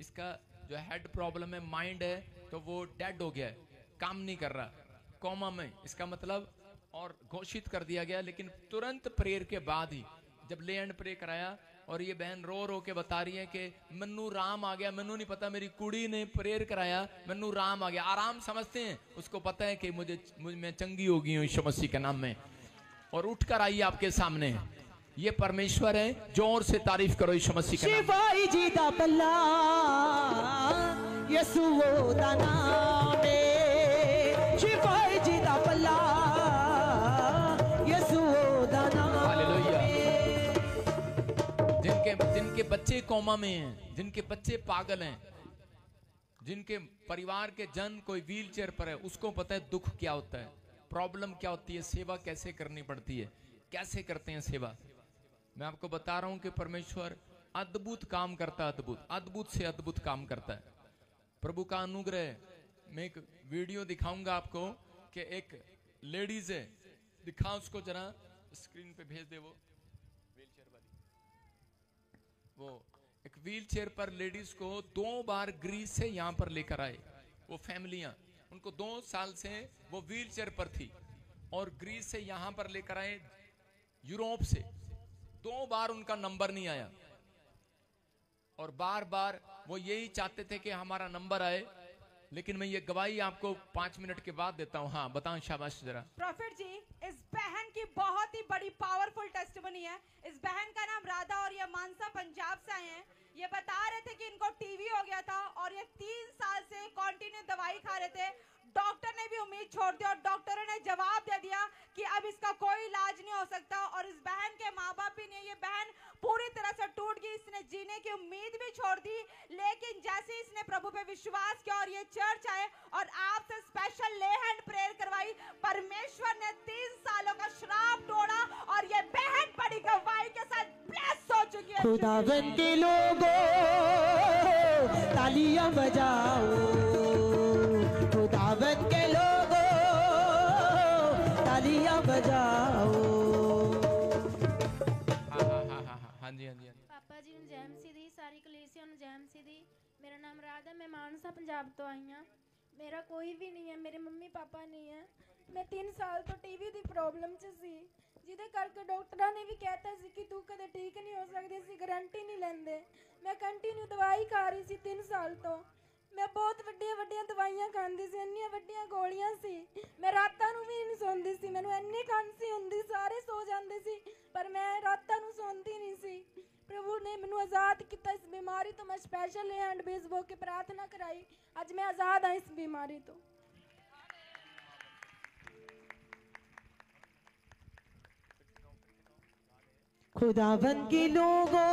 [SPEAKER 1] इसका जो हेड प्रॉब्लम है, माइंड है, तो वो डेड हो गया है, काम नहीं कर रहा, कोमा में, इसका मतलब, और घोषित कर दिया गया। लेकिन तुरंत प्रेयर के बाद ही जब ले एंड प्रे कराया, और ये बहन रो रो के बता रही है कि मन्नू राम आ गया, मन्नू नहीं पता, मेरी कुड़ी ने प्रेयर कराया, मन्नू राम आ गया। आराम समझते हैं, उसको पता है कि मैं चंगी हो गई हूँ यीशु मसीह के नाम में, और उठकर आई आपके सामने। ये परमेश्वर है, जोर से तारीफ करो यीशु मसीह के नाम में।
[SPEAKER 2] शिफाई जी दा पल्ला यसुओ दा नाम है, शिफाई जी दा पल्ला यसुओ दा नाम
[SPEAKER 1] हालेलुया। जिनके बच्चे कोमा में हैं, जिनके बच्चे पागल हैं, जिनके परिवार के जन कोई व्हील चेयर पर है, उसको पता है दुख क्या होता है, प्रॉब्लम क्या होती है, सेवा कैसे करनी पड़ती है, कैसे करते हैं सेवा। मैं आपको बता रहा हूं कि परमेश्वर अद्भुत काम करता है, अद्भुत से अद्भुत काम करता है। प्रभु का अनुग्रह। मैं एक वीडियो दिखाऊंगा आपको कि एक लेडीज है, दिखा उसको जरा, स्क्रीन पे भेज दे वो व्हीलचेयर वाली। वो एक व्हीलचेयर पर लेडीज को 2 बार ग्रीस से यहां पर लेकर आए, वो फैमिलियां, उनको 2 साल से वो व्हीलचेयर पर थी, और ग्रीस से यहां पर लेकर आए, यूरोप से 2 बार उनका नंबर नहीं आया, और बार बार वो यही चाहते थे कि हमारा नंबर आए। लेकिन मैं ये गवाही आपको 5 मिनट के बाद देता हूँ। हाँ बताओ, शाबाश जरा।
[SPEAKER 3] प्रॉफिट जी, इस बहन की बहुत ही बड़ी पावरफुल टेस्टिमनी है। इस बहन का नाम राधा, और ये मानसा पंजाब से आए हैं। ये बता रहे थे कि इनको टीवी हो गया था, और ये 3 साल से कंटिन्यू दवाई खा रहे थे। डॉक्टर ने भी उम्मीद छोड़ दी, और डॉक्टरों ने जवाब दे दिया कि अब इसका कोई इलाज नहीं हो सकता। और इस बहन के माँ बाप भी नहीं, ये बहन पूरी तरह से टूट गई, इसने जीने की उम्मीद भी छोड़ दी। लेकिन जैसे इसने प्रभु पे विश्वास किया और ये चर्च आए और आपसे स्पेशल ले हैंड प्रेयर करवाई, परमेश्वर ने 3 सालों का श्राप तोड़ा, और ये बहन बड़ी गवाही के साथ ब्लेस हो चुकी है।
[SPEAKER 2] खुदावन के लोगों तालियां बजाओ, खुदावन के लोगों तालियां बजाओ।
[SPEAKER 1] हाँ जी हाँ जी।
[SPEAKER 6] पापा जी ਨੂੰ ਜੈ ਮਸੀਹ ਦੀ, ਸਾਰੀ ਕਲੀਸਿਆ ਨੂੰ ਜੈ ਮਸੀਹ ਦੀ। ਮੇਰਾ ਨਾਮ ਰਾਧਾ, ਮੈਂ ਮਾਨਸਾ ਪੰਜਾਬ ਤੋਂ ਆਈ ਹਾਂ। ਮੇਰਾ ਕੋਈ ਵੀ ਨਹੀਂ ਹੈ, ਮੇਰੇ ਮੰਮੀ ਪਾਪਾ ਨਹੀਂ ਹੈ। ਮੈਂ 3 ਸਾਲ ਤੋਂ ਟੀਵੀ ਦੀ ਪ੍ਰੋਬਲਮ 'ਚ ਸੀ, ਜਿਹਦੇ ਕਰਕੇ ਡਾਕਟਰਾਂ ਨੇ ਵੀ ਕਹਿਤਾ ਸੀ ਕਿ ਤੂੰ ਕਦੇ ਠੀਕ ਨਹੀਂ ਹੋ ਸਕਦੀ, ਅਸੀਂ ਗਾਰੰਟੀ ਨਹੀਂ ਲੈਂਦੇ। ਮੈਂ ਕੰਟੀਨਿਊ ਦਵਾਈ ਖਾ ਰਹੀ ਸੀ 3 ਸਾਲ ਤੋਂ। ਮੈਂ ਬਹੁਤ ਵੱਡੀਆਂ ਦਵਾਈਆਂ ਖਾਂਦੀ ਸੀ, ਇੰਨੀਆਂ ਵੱਡੀਆਂ ਗੋਲੀਆਂ ਸੀ। ਮੈਂ ਰਾਤਾਂ ਨੂੰ ਵੀ ਨਹੀਂ ਸੌਂਦੀ ਸੀ, ਮੈਨੂੰ ਇੰਨੀ ਖਾਂਸੀ ਹੁੰਦੀ, ਸਾਰੇ ਸੋ ਜਾਂਦੇ ਸੀ, ਪਰ ਮੈਂ ਰਾਤਾਂ ਨੂੰ ਸੌਂਦੀ ਨਹੀਂ ਸੀ। प्रभु ने मैनू आज़ाद किया इस बीमारी तो। मैं स्पेशल हैंड बेस बो के प्रार्थना कराई, अज मैं आज़ाद हाँ इस बीमारी तो।
[SPEAKER 2] खुदावन के लोगों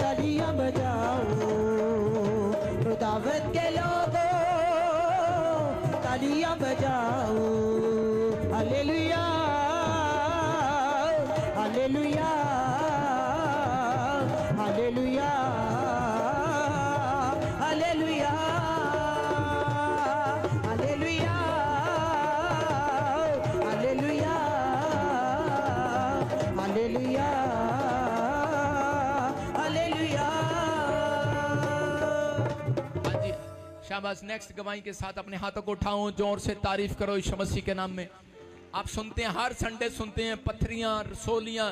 [SPEAKER 2] तालियां बजाओ, खुदावन के लोगों तालियां बजाओ। Hallelujah hallelujah hallelujah hallelujah hallelujah hallelujah hallelujah hallelujah.
[SPEAKER 1] हाँ जी, शाबाश। नेक्स्ट गवाही के साथ अपने हाथों को उठाओ, जोर से तारीफ करो यीशु मसीह के नाम में। आप सुनते हैं, हर संडे सुनते हैं, पथरियां, रसोलियां,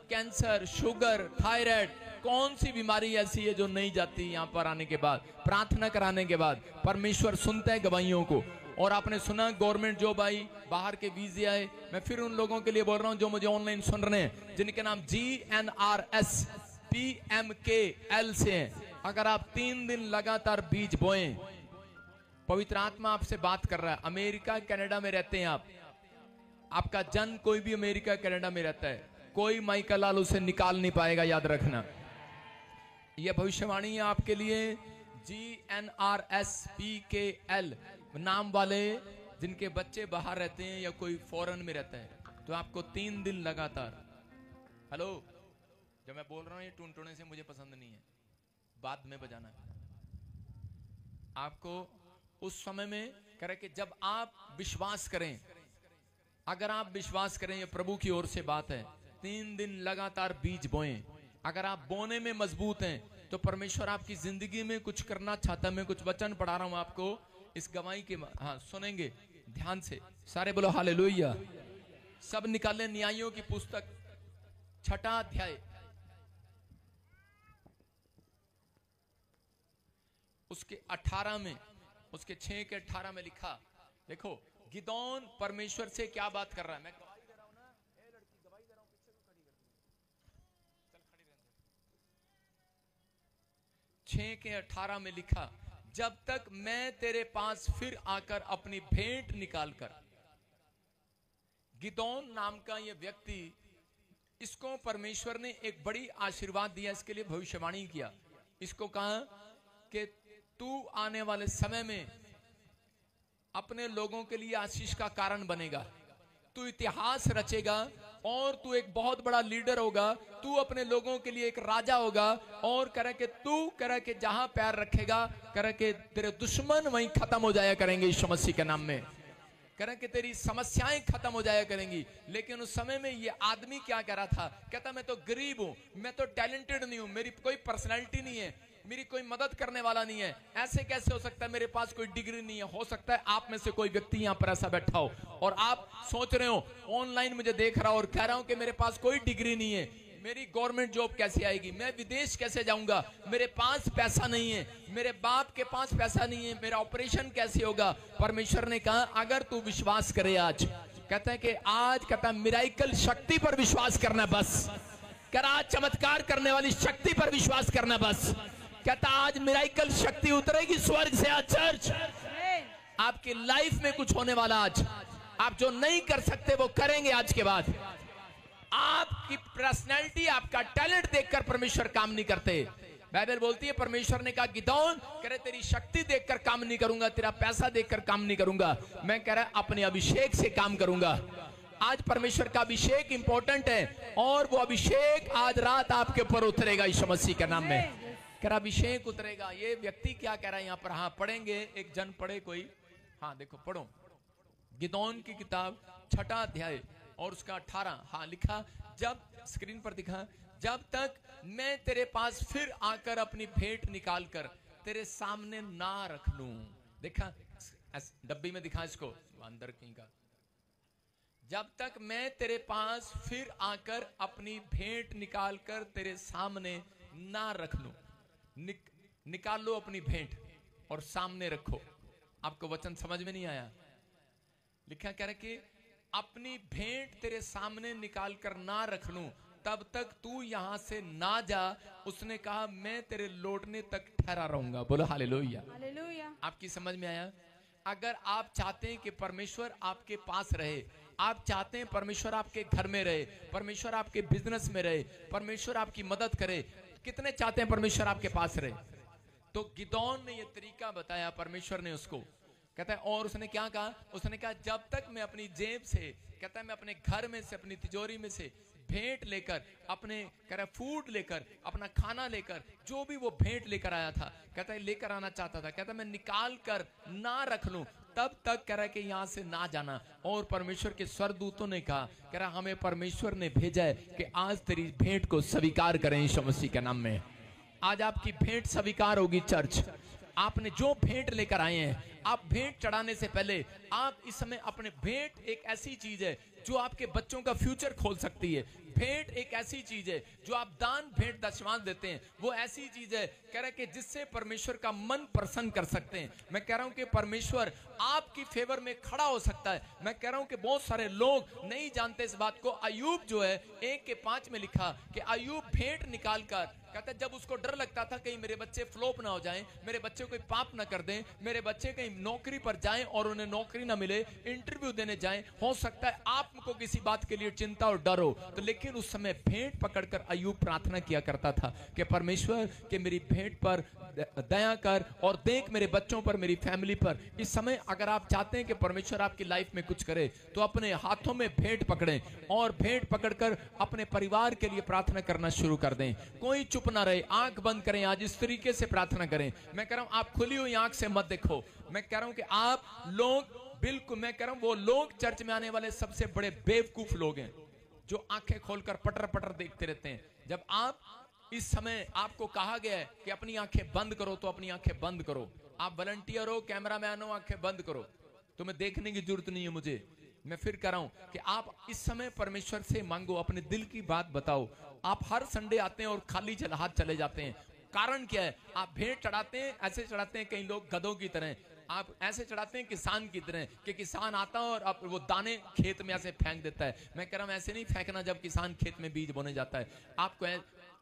[SPEAKER 1] कैंसर, शुगर, थायराइड, कौन सी बीमारी ऐसी है जो नहीं जाती यहाँ पर आने के बाद, प्रार्थना कराने के बाद। परमेश्वर सुनता है गवाहियों को। और आपने सुना गवर्नमेंट जॉब आई, बाहर के वीजे आए। मैं फिर उन लोगों के लिए बोल रहा हूं जो मुझे ऑनलाइन सुन रहे हैं, जिनके नाम GNRS PMKL से हैं। अगर आप 3 दिन लगातार बीज बोएं, पवित्र आत्मा आपसे बात कर रहा है। अमेरिका कनाडा में रहते हैं आप, आपका जन कोई भी अमेरिका कनाडा में रहता है, कोई माइकल लाल उसे निकाल नहीं पाएगा, याद रखना। यह भविष्यवाणी है आपके लिए। GNRS PKL नाम वाले जिनके बच्चे बाहर रहते हैं या कोई फॉरेन में रहता है, तो आपको 3 दिन लगातार, हेलो, जब मैं बोल रहा हूं ये टुनटुने से मुझे पसंद नहीं है, बाद में बजाना है आपको। उस समय में कह रहे कि जब आप विश्वास करें, अगर आप विश्वास करें, ये प्रभु की ओर से बात है, 3 दिन लगातार बीज बोएं। अगर आप बोने में मजबूत हैं तो परमेश्वर आपकी जिंदगी में कुछ करना चाहता है। मैं कुछ वचन पढ़ा रहा हूं आपको इस गवाही के, हाँ सुनेंगे ध्यान से, सारे बोलो हालेलुया। सब निकाले न्यायों की पुस्तक 6वां अध्याय, उसके 18 में, उसके 6 के 18 में लिखा, देखो गिदोन परमेश्वर से क्या बात कर रहा है। मैं गवाही दे रहा हूं ना, ए लड़की गवाही दे रहा हूं, पीछे को खड़ी कर दे, चल खड़ी रहने। 6 के 18 में लिखा, जब तक मैं तेरे पास फिर आकर अपनी भेंट निकाल कर। गिदोन नाम का यह व्यक्ति, इसको परमेश्वर ने एक बड़ी आशीर्वाद दिया, इसके लिए भविष्यवाणी किया। इसको कहा कि तू आने वाले समय में अपने लोगों के लिए आशीष का कारण बनेगा, तू इतिहास रचेगा और तू एक बहुत बड़ा लीडर होगा, तू अपने लोगों के लिए एक राजा होगा। और करे कि तू करे कि जहां पैर रखेगा, करे कि तेरे दुश्मन वहीं खत्म हो जाया करेंगे यीशु मसीह के नाम में। करें कि तेरी समस्याएं खत्म हो जाया करेंगी। लेकिन उस समय में ये आदमी क्या कह रहा था, कहता मैं तो गरीब हूं, मैं तो टैलेंटेड नहीं हूं, मेरी कोई पर्सनैलिटी नहीं है, मेरी कोई मदद करने वाला नहीं है, ऐसे कैसे हो सकता है, मेरे पास कोई डिग्री नहीं है। हो सकता है आप में से कोई व्यक्ति यहां पर ऐसा बैठा हो और आप सोच रहे हो, ऑनलाइन मुझे देख रहा हो और कह रहा हूं कि मेरे पास कोई डिग्री नहीं है, मेरी गवर्नमेंट जॉब कैसे आएगी, मैं विदेश कैसे जाऊंगा, मेरे पास पैसा नहीं है, मेरे बाप के पास पैसा नहीं है, मेरा ऑपरेशन कैसे होगा। परमेश्वर ने कहा अगर तू विश्वास करे, आज कहता है कि आज कहता है मिराइकल शक्ति पर विश्वास करना, बस कर आज चमत्कार करने वाली शक्ति पर विश्वास करना, बस कहता आज मिराइकल शक्ति उतरेगी स्वर्ग से। आज चर्च आपकी लाइफ में कुछ होने वाला, आज आप जो नहीं कर सकते वो करेंगे आज के बाद। आपकी पर्सनैलिटी, आपका टैलेंट देखकर परमेश्वर काम नहीं करते। बाइबल बोलती है परमेश्वर ने कहा गिदोन करे तेरी शक्ति देखकर काम नहीं करूंगा, तेरा पैसा देखकर काम नहीं करूंगा, मैं कह रहा अपने अभिषेक से काम करूंगा। आज परमेश्वर का अभिषेक इंपॉर्टेंट है और वो अभिषेक आज रात आपके ऊपर उतरेगा यीशु मसीह के नाम में। कह रहा अभिषेक उतरेगा। ये व्यक्ति क्या कह रहा है यहाँ पर, हाँ पढ़ेंगे, एक जन पढ़े कोई, हाँ देखो पढ़ो गिदोन की किताब 6वां अध्याय और उसका 18, हाँ लिखा, जब स्क्रीन पर दिखा, जब तक मैं तेरे पास फिर आकर अपनी भेंट निकाल कर तेरे सामने ना रख लूं। देखा डब्बी में दिखा इसको अंदर कहीं का, जब तक मैं तेरे पास फिर आकर अपनी भेंट निकाल कर तेरे सामने ना रख लूं। निकाल लो अपनी भेंट और सामने रखो। आपको वचन समझ में नहीं आया? लिखा कह रहा कि अपनी भेंट तेरे सामने निकाल कर ना रख लूं तब तक तू यहां से ना जा। उसने कहा मैं तेरे लौटने तक ठहरा रहूंगा। बोलो हालेलुया।
[SPEAKER 3] हालेलुया।
[SPEAKER 1] आपकी समझ में आया? अगर आप चाहते हैं कि परमेश्वर आपके पास रहे, आप चाहते हैं परमेश्वर आपके घर में रहे, परमेश्वर आपके बिजनेस में रहे, परमेश्वर आपकी मदद करे, कितने चाहते हैं परमेश्वर आपके पास रहे? तो गिदोन ने यह तरीका बताया परमेश्वर ने उसको, कहता है और उसने क्या कहा, उसने कहा जब तक मैं अपनी जेब से, कहता है मैं अपने घर में से, अपनी तिजोरी में से भेंट लेकर, अपने कह रहा फूड लेकर, अपना खाना लेकर, जो भी वो भेंट लेकर आया था, कहता है लेकर आना चाहता था, कहता है मैं निकाल कर ना रख लूं तब तक कह रहा है कि यहां से ना जाना। और परमेश्वर के स्वर्गदूतों ने कहा, कह रहा हमें परमेश्वर ने भेजा है कि आज तेरी भेंट को स्वीकार करें यीशु मसीह के नाम में। आज आपकी भेंट स्वीकार होगी चर्च। आपने जो भेंट लेकर आए हैं, आप भेंट चढ़ाने से पहले आप इस समय अपने भेंट एक ऐसी चीज है जो आपके बच्चों का फ्यूचर खोल सकती है। भेंट एक ऐसी चीज है जो आप दान भेंट दशमांश देते हैं, वो ऐसी चीज है कह रहा है कि जिससे परमेश्वर का मन प्रसन्न कर सकते हैं। मैं कह रहा हूं कि परमेश्वर आपकी फेवर में खड़ा हो सकता है। मैं कह रहा हूं कि बहुत सारे लोग नहीं जानते इस बात को। अय्यूब जो है 1:5 में लिखा कि अय्यूब भेंट निकाल कर कहता है, जब उसको डर लगता था कहीं मेरे बच्चे फ्लॉप ना हो जाएं, मेरे बच्चे कोई पाप ना कर दें, मेरे बच्चे कहीं नौकरी पर जाएं और उन्हें नौकरी ना मिले, इंटरव्यू देने जाएं, हो सकता है आपको किसी बात के लिए चिंता और डर हो, तो लेकिन उस समय भेंट पकड़कर अय्यूब प्रार्थना किया करता था कि परमेश्वर के मेरी भेंट पर दया कर और देख मेरे बच्चों पर, मेरी फैमिली पर। इस समय अगर आप चाहते हैं कि परमेश्वर आपकी लाइफ में कुछ करे तो अपने हाथों में भेंट पकड़ें और भेंट पकड़कर अपने परिवार के लिए प्रार्थना करना शुरू कर दें। कोई चुप ना रहे, आंख बंद करें, आज इस तरीके से प्रार्थना करें। मैं कह रहा हूं आप खुली हुई आंख से मत देखो। मैं कह रहा हूं कि आप लोग बिल्कुल, मैं कह रहा हूं वो लोग चर्च में आने वाले सबसे बड़े बेवकूफ लोग हैं जो आंखें खोलकर पटर पटर देखते रहते हैं। जब आप इस समय आपको कहा गया है कि अपनी आंखें बंद करो तो अपनी आंखें बंद करो। आप वॉलंटियर हो, कैमरामैन हो, आंखें बंद करो, तुम्हें देखने की जरूरत नहीं है मुझे। मैं फिर कह रहा हूं कि आप इस समय परमेश्वर से मांगो, अपने दिल की बात बताओ। आप हर संडे आते हैं और खाली हाथ चले जाते हैं, कारण क्या है? आप भेंट चढ़ाते हैं, ऐसे चढ़ाते हैं कई लोग गधों की तरह, आप ऐसे चढ़ाते हैं किसान की तरह कि किसान आता है और आप वो दाने खेत में ऐसे फेंक देता है। मैं कह रहा हूं ऐसे नहीं फेंकना जब किसान खेत में बीज बोने जाता है।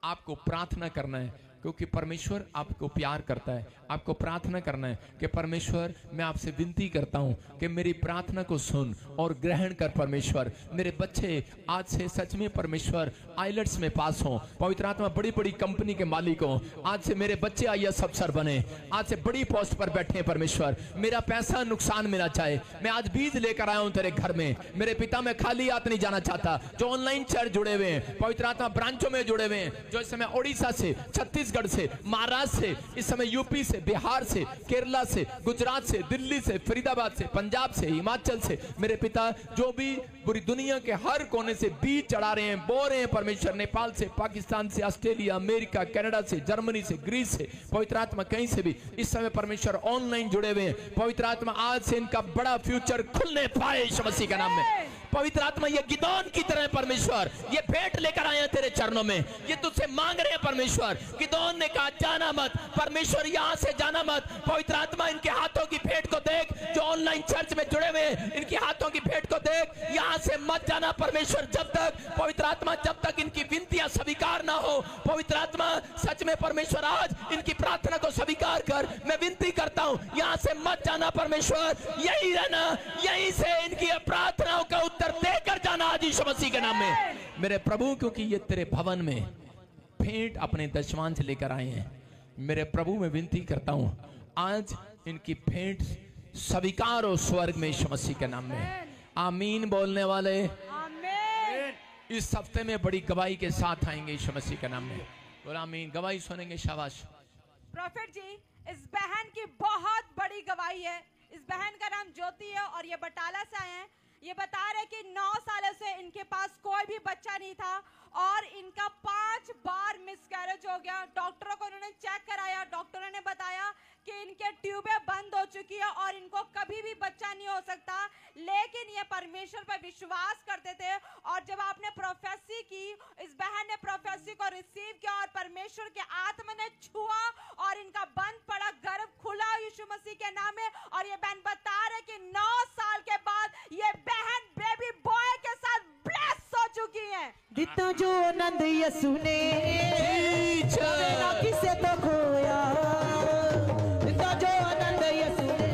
[SPEAKER 1] आपको प्रार्थना करना है क्योंकि परमेश्वर आपको प्यार करता है। आपको प्रार्थना करना है कि परमेश्वर मैं आपसे विनती करता हूं कि मेरी प्रार्थना को सुन और ग्रहण कर। परमेश्वर मेरे बच्चे आज से सच में परमेश्वर आइलेट्स में पास हों, पवित्र आत्मा बड़ी बड़ी कंपनी के मालिक हों, आज से मेरे बच्चे IAS अफसर बने, आज से बड़ी पोस्ट पर बैठे। परमेश्वर मेरा पैसा नुकसान में ना जाए। मैं आज बीज लेकर आया हूं तेरे घर में। मेरे पिता मैं खाली हाथ नहीं जाना चाहता। जो ऑनलाइन चर्च जुड़े हुए हैं, पवित्र आत्मा ब्रांचों में जुड़े हुए हैं, जो इस समय ओडिशा से, छत्तीसगढ़ से, महाराष्ट्र से, इस समय यूपी से, बिहार से, केरला से, गुजरात से, दिल्ली से, फरीदाबाद से, पंजाब से, हिमाचल से, मेरे पिता जो भी पूरी दुनिया के हर कोने से बीज चढ़ा रहे हैं, बो रहे हैं परमेश्वर, नेपाल से, पाकिस्तान से, ऑस्ट्रेलिया, अमेरिका, कनाडा से, जर्मनी से, ग्रीस से, पवित्र आत्मा कहीं से भी इस समय परमेश्वर ऑनलाइन जुड़े हुए हैं। पवित्र आत्मा आज से इनका बड़ा फ्यूचर खुलने पाए यीशु मसीह के नाम में। पवित्र आत्मा ये गिदोन की तरह परमेश्वर ये भेंट लेकर आए हैं तेरे चरणों में, ये तुझसे मांग रहे हैं परमेश्वर। गिदोन ने कहा जाना मत, परमेश्वर यहाँ से जाना मत। पवित्र आत्मा इनके हाथों की भेंट को देख, जो ऑनलाइन चर्च में जुड़े हुए हैं, इनकी हाथों की भेंट को देख, यहाँ से मत जाना परमेश्वर जब तक, पवित्र आत्मा जब तक इनकी विनतियां स्वीकार ना हो। पवित्र आत्मा सच में परमेश्वर आज इनकी प्रार्थना को स्वीकार कर। मैं विनती करता हूँ यहाँ से मत जाना परमेश्वर, यही रहना, यहीं से इनकी प्रार्थनाओं का उत्तर देकर जाना आज यीशु मसीह के नाम में मेरे प्रभु, क्योंकि ये तेरे भवन में भेंट अपने दशमांश लेकर आए हैं। मेरे प्रभु मैं विनती करता हूं आज इनकी भेंट स्वीकार हो स्वर्ग में यीशु मसीह के नाम में। आमीन बोलने वाले आमीन। इस हफ्ते में बड़ी गवाही के साथ आएंगे यीशु मसीह के नाम में। बोल आमीन। गवाही सुनेंगे। शाबाश।
[SPEAKER 3] प्रॉफिट जी, इस बहन की बहुत बड़ी गवाही है। इस बहन का नाम ज्योति है और ये बटाला से आए हैं। ये बता रहे कि 9 सालों से इनके पास कोई भी बच्चा नहीं था और इनका 5 बार मिसकैरेज हो गया। डॉक्टरों को उन्होंने चेक कराया, डॉक्टरों ने बताया कि इनके ट्यूबें बंद हो चुकी है और इनको कभी भी बच्चा नहीं हो सकता। लेकिन ये परमेश्वर पर विश्वास करते थे और जब आपने प्रोफेसी की, इस बहन ने प्रोफेसी को रिसीव किया और परमेश्वर के आत्मा ने छुआ और इनका बंद पड़ा गर्भ खुला यीशु मसीह के नाम में। और ये बहन बता रहे कि 9 साल के बाद ये बहन बेबी बॉय के साथ ब्लेस हो चुकी है।
[SPEAKER 2] दिता जो आनंद यसु ने किसे तो खोया, दिता जो आनंद यसु ने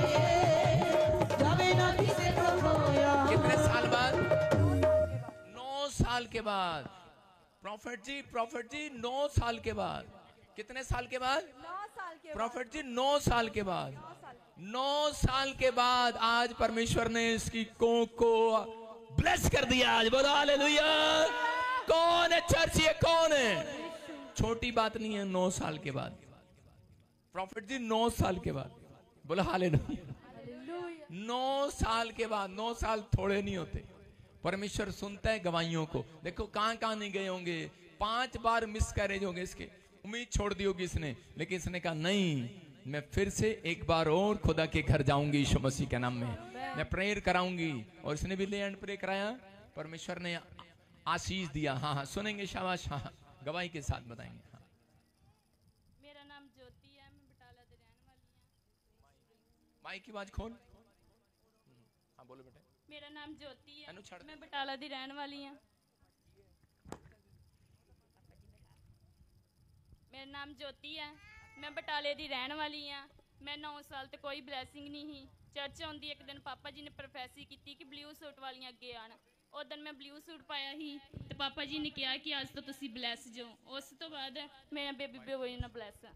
[SPEAKER 2] जावे ना किसे तो खोया।
[SPEAKER 1] कितने साल बाद? 9 साल के बाद। प्रॉफिट जी 9 साल के बाद। कितने साल के बाद?
[SPEAKER 3] 9 साल के बाद।
[SPEAKER 1] प्रॉफिट जी 9 साल के बाद। 9 साल के बाद आज परमेश्वर ने इसकी को ब्लेस कर दिया। आज बोलो हालेलुया। कौन है चर्च? ये कौन है? छोटी बात नहीं है। 9 साल के बाद प्रॉफिट जी 9 साल के बाद बोलो हालेलुया। 9 साल के बाद। 9 साल थोड़े नहीं होते। परमेश्वर सुनता है गवाहियों को। देखो कहां कहां नहीं गए होंगे। 5 बार मिसकैरेज होंगे इसके, उम्मीद छोड़ दी होगी इसने, लेकिन इसने कहा नहीं मैं फिर से एक बार और खुदा के घर जाऊंगी यीशु मसीह के नाम में, मैं प्रेयर कराऊंगी। और इसने भी ले एंड प्रे कराया, परमेश्वर ने आशीष दिया। हाँ हाँ सुनेंगे, शाबाश। हाँ हाँ गवाही के साथ बताएंगे। हाँ।
[SPEAKER 7] मेरा नाम ज्योति है, मैं बटाला की रहने वाली हूँ।
[SPEAKER 1] माइक की आवाज खोल। हाँ बोलो बेटे।
[SPEAKER 7] मेरा नाम ज्योति है,
[SPEAKER 1] अनु छड़ दे।
[SPEAKER 7] मैं बटाला की रहने वाली हूँ। मेरा नाम ज्योति है, मैं बटाले की रहने वाली हाँ। मैं 9 साल तो कोई ब्लैसिंग नहीं ही। चर्च आउंदी एक दिन पापा जी ने प्रोफेसी की कि ब्लू सूट वालियां अगे आन। उस दिन मैं ब्लू सूट पाया ही तो पापा जी ने कहा कि आज तो तुसी ब्लैस जो। उस तो बाद मेरा बेबी बॉय ना ब्लैस है।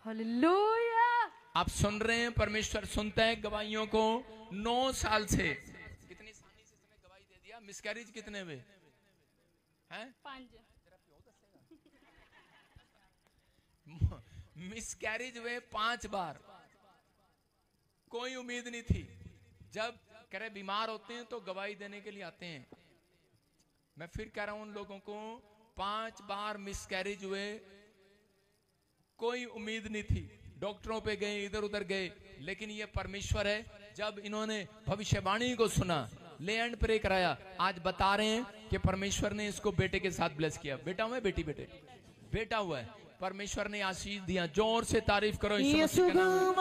[SPEAKER 3] हालेलुया।
[SPEAKER 1] आप सुन रहे हैं, परमेश्वर सुनता है गवाहियों को। 9 साल से कितनी आसानी से इसने गवाही दे दिया। मिसकैरेज कितने में हैं?
[SPEAKER 7] 5
[SPEAKER 1] मिसकैरेज हुए 5 बार। कोई उम्मीद नहीं थी। जब करे बीमार होते हैं तो गवाही देने के लिए आते हैं। मैं फिर कह रहा हूं उन लोगों को, 5 बार मिसकैरेज हुए, कोई उम्मीद नहीं थी। डॉक्टरों पे गए, इधर उधर गए, लेकिन ये परमेश्वर है। जब इन्होंने भविष्यवाणी को सुना, ले एंड प्रे कराया, आज बता रहे हैं कि परमेश्वर ने इसको बेटे के साथ ब्लेस किया। बेटा हुआ है, बेटी बेटे बेटा हुआ है, परमेश्वर ने आशीष दिया। जोर से तारीफ करो यीशु मसीह के नाम।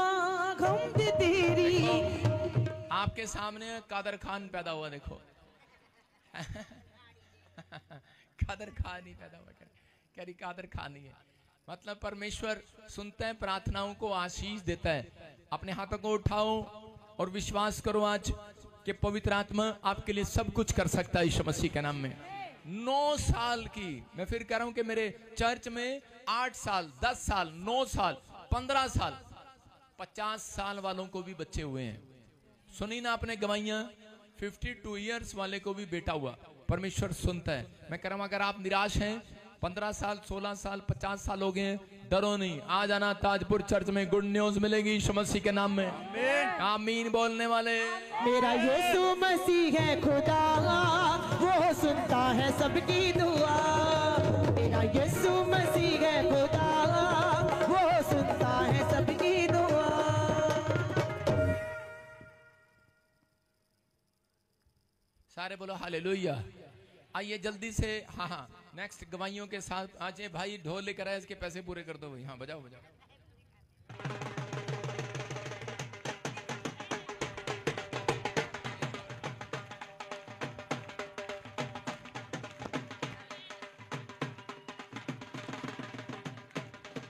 [SPEAKER 1] आपके सामने कादर खान पैदा हुआ, देखो कादर खान ही पैदा हुआ, कह रही कादर खान ही है। मतलब परमेश्वर सुनता है, प्रार्थनाओं को आशीष देता है। अपने हाथों को उठाओ और विश्वास करो आज कि पवित्र आत्मा आपके लिए सब कुछ कर सकता है यीशु मसीह के नाम में। 9 साल की, मैं फिर कह रहा हूं कि मेरे चर्च में 8 साल, 10 साल, 9 साल, 15 साल, 50 साल वालों को भी बच्चे हुए हैं। सुनी ना आपने गवाहियां। 52 इयर्स वाले को भी बेटा हुआ। परमेश्वर सुनता है। मैं कह रहा हूं अगर आप निराश हैं, 15 साल, 16 साल, 50 साल हो गए हैं, डरो नहीं। आ जाना ताजपुर चर्च में, गुड न्यूज मिलेगी यीशु मसीह के नाम में। आमीन बोलने वाले।
[SPEAKER 2] मेरा यीशु मसीह है खुदा, वो सुनता है सबकी दुआ। मेरा यीशु मसीह है खुदा, वो सुनता है सबकी दुआ।
[SPEAKER 1] सारे बोलो हालेलुया। आइए जल्दी से, हाँ हाँ नेक्स्ट गवाहियों के साथ। आज ये भाई ढोल लेकर आए, इसके पैसे पूरे कर दो भाई। हाँ बजाओ बजाओ।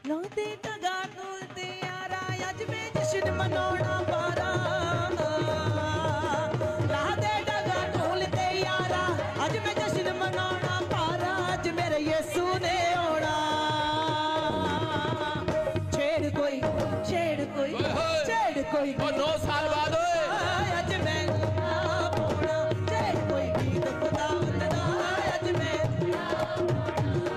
[SPEAKER 2] लाते टगा ढोलते यारा, अज मैं जश्न मनाना पारा। लाते टगा ढोलते यारा, अज मैं जश्न मनाना पारा। अज मेरे यीशु ने आना। छेड़ कोई, छेड़ कोई, छेड़ कोई।
[SPEAKER 1] 9 साल बाद
[SPEAKER 2] अज मैं पोना, छेड़ कोई गीत खुदावंद दा। अज मैं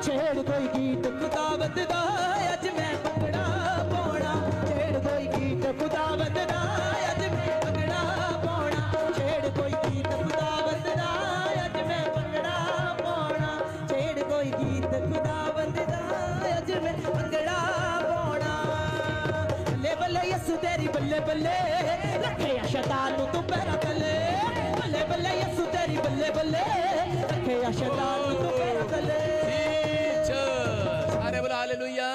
[SPEAKER 2] छेड़ कोई गीत खुदावंद दा। अज मैं भंगड़ा पाउणा, छेड़ कोई गीत खुदावंद दा। अज मैं भंगड़ा पाउणा, छेड़ कोई गीत खुदावंद दा। अज मैं भंगड़ा पाउणा, छेड़ कोई गीत खुदावंद दा। अज मैं भंगड़ा पाउणा। बल्ले बल्ले यसु तेरी बल्ले बल्ले, रखे शैतान तू पैरा तले। बल्ले बल्ले यसु तेरी बल्ले बल्ले, रखे शैतान तू पैरा तले।
[SPEAKER 1] सारे बोलो हालेलुया।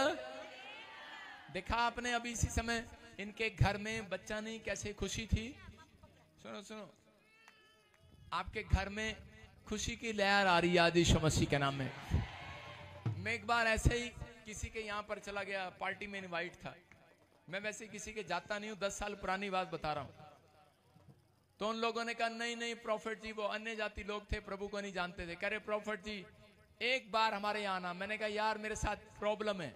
[SPEAKER 1] देखा आपने अभी इसी समय इनके घर में बच्चा नहीं, कैसे खुशी थी। सुनो सुनो, आपके घर में खुशी की लहर आ रही है आज यीशु मसीह के नाम में। मैं एक बार ऐसे ही किसी के यहाँ पर चला गया, पार्टी में इनवाइट था। मैं वैसे किसी के जाता नहीं हूँ, 10 साल पुरानी बात बता रहा हूँ। तो उन लोगों ने कहा नहीं नहीं प्रॉफिट जी, वो अन्य जाति लोग थे, प्रभु को नहीं जानते थे। कह रहे प्रॉफिट जी एक बार हमारे यहाँ आना। मैंने कहा यार मेरे साथ प्रॉब्लम है।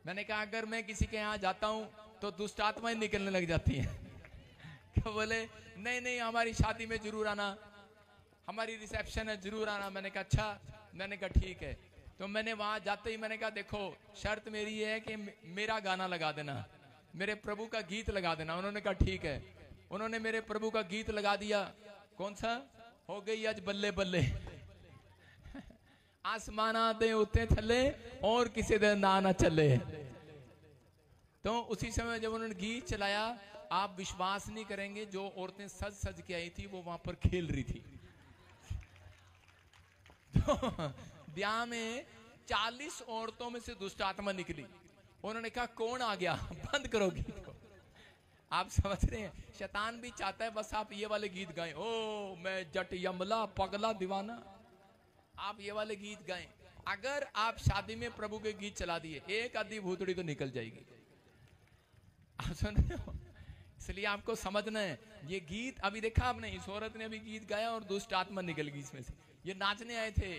[SPEAKER 1] मैंने कहा अगर मैं किसी के यहाँ जाता हूँ तो दुष्ट आत्माएं निकलने लग जाती हैं। क्या बोले नहीं नहीं हमारी शादी में जरूर आना, हमारी रिसेप्शन है जरूर आना। मैंने कहा अच्छा। मैंने कहा ठीक है। तो मैंने वहां जाते ही मैंने कहा देखो शर्त मेरी है कि मेरा गाना लगा देना, मेरे प्रभु का गीत लगा देना। उन्होंने कहा ठीक है। उन्होंने मेरे प्रभु का गीत लगा दिया। कौन सा? हो गई आज बल्ले बल्ले। आसमाना दे उत्ते थले और किसी दे ना ना चले। तो उसी समय जब उन्होंने गीत चलाया, आप विश्वास नहीं करेंगे, जो औरतें सज सज के आई थी वो वहां पर खेल रही थी। तो ब्याह में 40 औरतों में से दुष्ट आत्मा निकली। उन्होंने कहा कौन आ गया, बंद करो गीत को। आप समझ रहे हैं, शैतान भी चाहता है बस आप ये वाले गीत गाएं, ओ मैं जट यमला पगला दीवाना, आप ये वाले गीत गाएं। अगर आप शादी में प्रभु के गीत चला दिए, एक आधी भूतड़ी तो निकल जाएगी। आप सुन रहे हो? इसलिए आपको समझना है, ये गीत अभी देखा आपने, इस औरत ने अभी गीत गाया और दुष्ट आत्मा निकल गई इसमें से। ये नाचने आए थे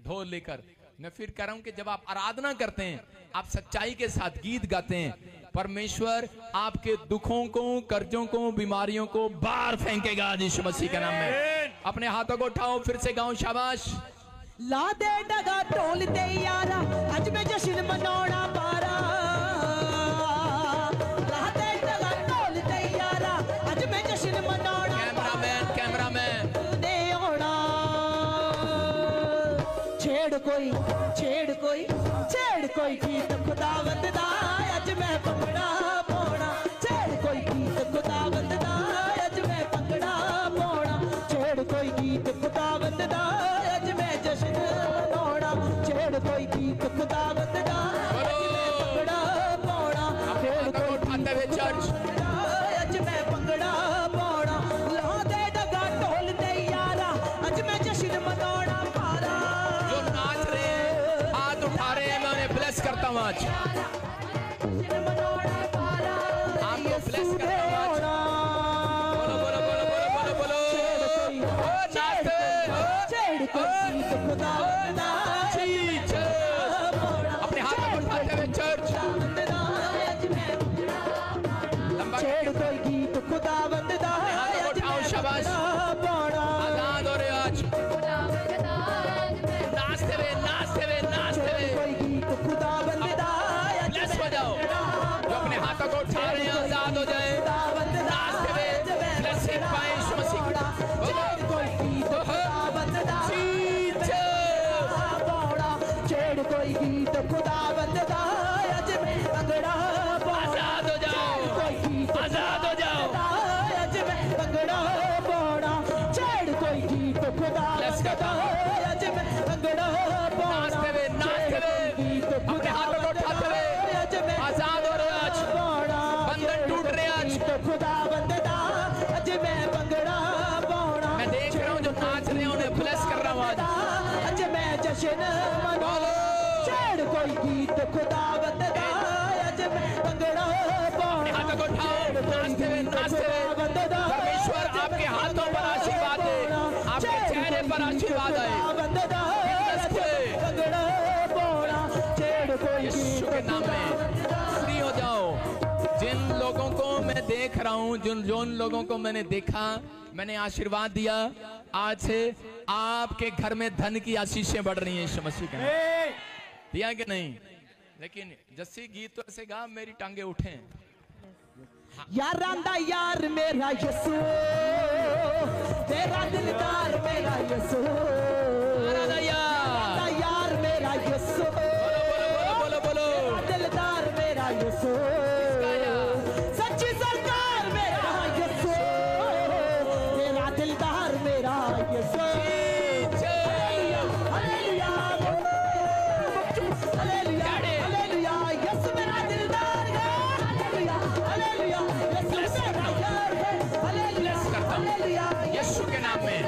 [SPEAKER 1] ढोल लेकर। मैं फिर कह रहा हूं कि जब आप आराधना करते हैं, आप सच्चाई के साथ गीत गाते हैं, परमेश्वर आपके दुखों को, कर्जों को, बीमारियों को बाहर फेंकेगा यीशु मसीह के नाम में। अपने हाथों को उठाओ, फिर से गाओ शाबाश।
[SPEAKER 2] ला दे डगा ढोल ते यारा, अज मैं जश्न मनाउणा पारा। ला दे डगा ढोल ते यारा, अज मैं जश्न मनाउणा।
[SPEAKER 1] कैमरामैन, कैमरामैन
[SPEAKER 2] दे आउणा। छेड़ कोई, छेड़ कोई, छेड़ कोई गीत खुदावंद दा, अज मैं भंगड़ा पाउणा। छेड़ कोई गीत खुदावंद दा, अज मैं भंगड़ा पाउणा। छेड़ कोई गीत खुदावंद दा, अज मैं जश्न मनाउणा। छेड़ कोई गीत खुदावंद दा, अज मैं भंगड़ा पाउणा। छेड़ कोई
[SPEAKER 1] उठाते हुए चर्च,
[SPEAKER 2] अज मैं भंगड़ा पाउणा। ला दे डगा ढोल ते यारा, अज मैं जश्न मनाउणा पारा।
[SPEAKER 1] जो नाच रहे हैं, हाथ उठा रहे हैं, मैं उन्हें ब्लेस करता हूं आज।
[SPEAKER 2] जश्न मनाउणा पारा।
[SPEAKER 1] आपको ब्लेस करता हूं आज। बोलो बोलो बोलो बोलो बोलो बोलो। ओ नाचते,
[SPEAKER 2] छेड़ कोई गीत खुदावंद दा,
[SPEAKER 1] चीच। अपने हाथों को उठाते हुए चर्च, लंबा
[SPEAKER 2] छेड़ कोई गीत खुदावंद दा,
[SPEAKER 1] हाथों को उठाओ, शाबाश।
[SPEAKER 2] पाउणा।
[SPEAKER 1] आजाद हो रहे हो आज, नाचते हुए नाचते हुए नाचते हुए
[SPEAKER 2] कोई गीत खुदावंद दा,
[SPEAKER 1] ब्लेस हो जाओ। जो अपने हाथों को उठा रहे हैं आजाद हो जाए, नाचते हुए ब्लेसिंग पाए यीशु मसीह की।
[SPEAKER 2] छेड़ कोई गीत खुदावंद दा,
[SPEAKER 1] चीच।
[SPEAKER 2] पाउणा। छेड़ कोई गीत खुदावंद दा, अज मैं भंगड़ा पाउणा।
[SPEAKER 1] आजाद हो जाओ,
[SPEAKER 2] कोई गीत
[SPEAKER 1] आजाद हो जाओ।
[SPEAKER 2] अज मैं भंगड़ा पाउणा। छेड़ कोई गीत
[SPEAKER 1] Bless
[SPEAKER 2] खुदावंद
[SPEAKER 1] करता
[SPEAKER 2] दा,
[SPEAKER 1] हूं।
[SPEAKER 2] अज मैं भंगड़ा पाउणा।
[SPEAKER 1] नाचते हुए नाचते हुए अपने हाथों को उठाते हुए आजाद हो रहे हो आज, बंधन टूट रहे हैं आज।
[SPEAKER 2] खुदावंद दा, अज मैं भंगड़ा पाउणा।
[SPEAKER 1] मैं देख रहा हूँ जो नाच रहे हैं उन्हें ब्लेस कर रहा हूँ आज।
[SPEAKER 2] अज मैं जश्न मनाऊं। छेड़ कोई गीत खुदावंद दा, अज मैं भंगड़ा पाउणा।
[SPEAKER 1] हाथों को उठाओ, नाचते हुए नाचते हुए परमेश्वर आपके हाथों पर आशीर्वाद दे, आपके चेहरे पर आशीर्वाद आए। यीशु के नाम में फ्री हो जाओ। जिन लोगों को मैं देख रहा हूँ, जिन लोगों को मैंने देखा, मैंने आशीर्वाद दिया, आज से आपके घर में धन की आशीषें बढ़ रही हैं यीशु मसीह के नाम में। दिया कि नहीं? लेकिन जस्सी गीत तो ऐसे गा मेरी टांगे उठे।
[SPEAKER 2] यार आंदा यार मेरा यसू, तेरा दिलदार मेरा यसू। आंदा यार मेरा यसू,
[SPEAKER 1] बोलो बोलो
[SPEAKER 2] दिलदार मेरा यसू। सच्ची सरकार मेरा यसू, तेरा दिलदार मेरा यसू। हालेलुया, हालेलुया, हालेलुया, यसू मेरा दिलदार है। हालेलुया, हालेलुया, यसू मेरा यार है। हालेलुया, हालेलुया,
[SPEAKER 1] यीशु के नाम में,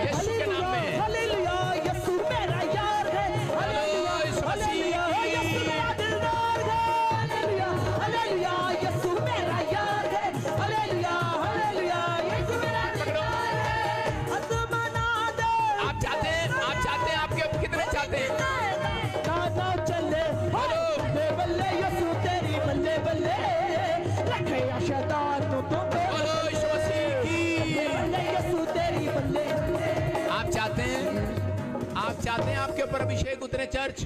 [SPEAKER 1] यीशु के नाम में।
[SPEAKER 2] हालेलुया, यसू मेरा यार है। हालेलुया, हालेलुया, यसू मेरा दिलदार है। हालेलुया, हालेलुया, यसू मेरा यार है। हालेलुया, हालेलुया, यसू मेरा दिलदार है। आसमाना दे।
[SPEAKER 1] आप चाहते हैं आपके कितने चाहते हैं?
[SPEAKER 2] गाना चले बल्ले बल्ले यसू तेरी बल्ले बल्ले, रखे शैतान को तो
[SPEAKER 1] बोलो यीशु मसीह की।
[SPEAKER 2] बल्ले यसू तेरी बल्ले बल्ले।
[SPEAKER 1] आप चाहते हैं आपके ऊपर अभिषेक उतरे चर्च।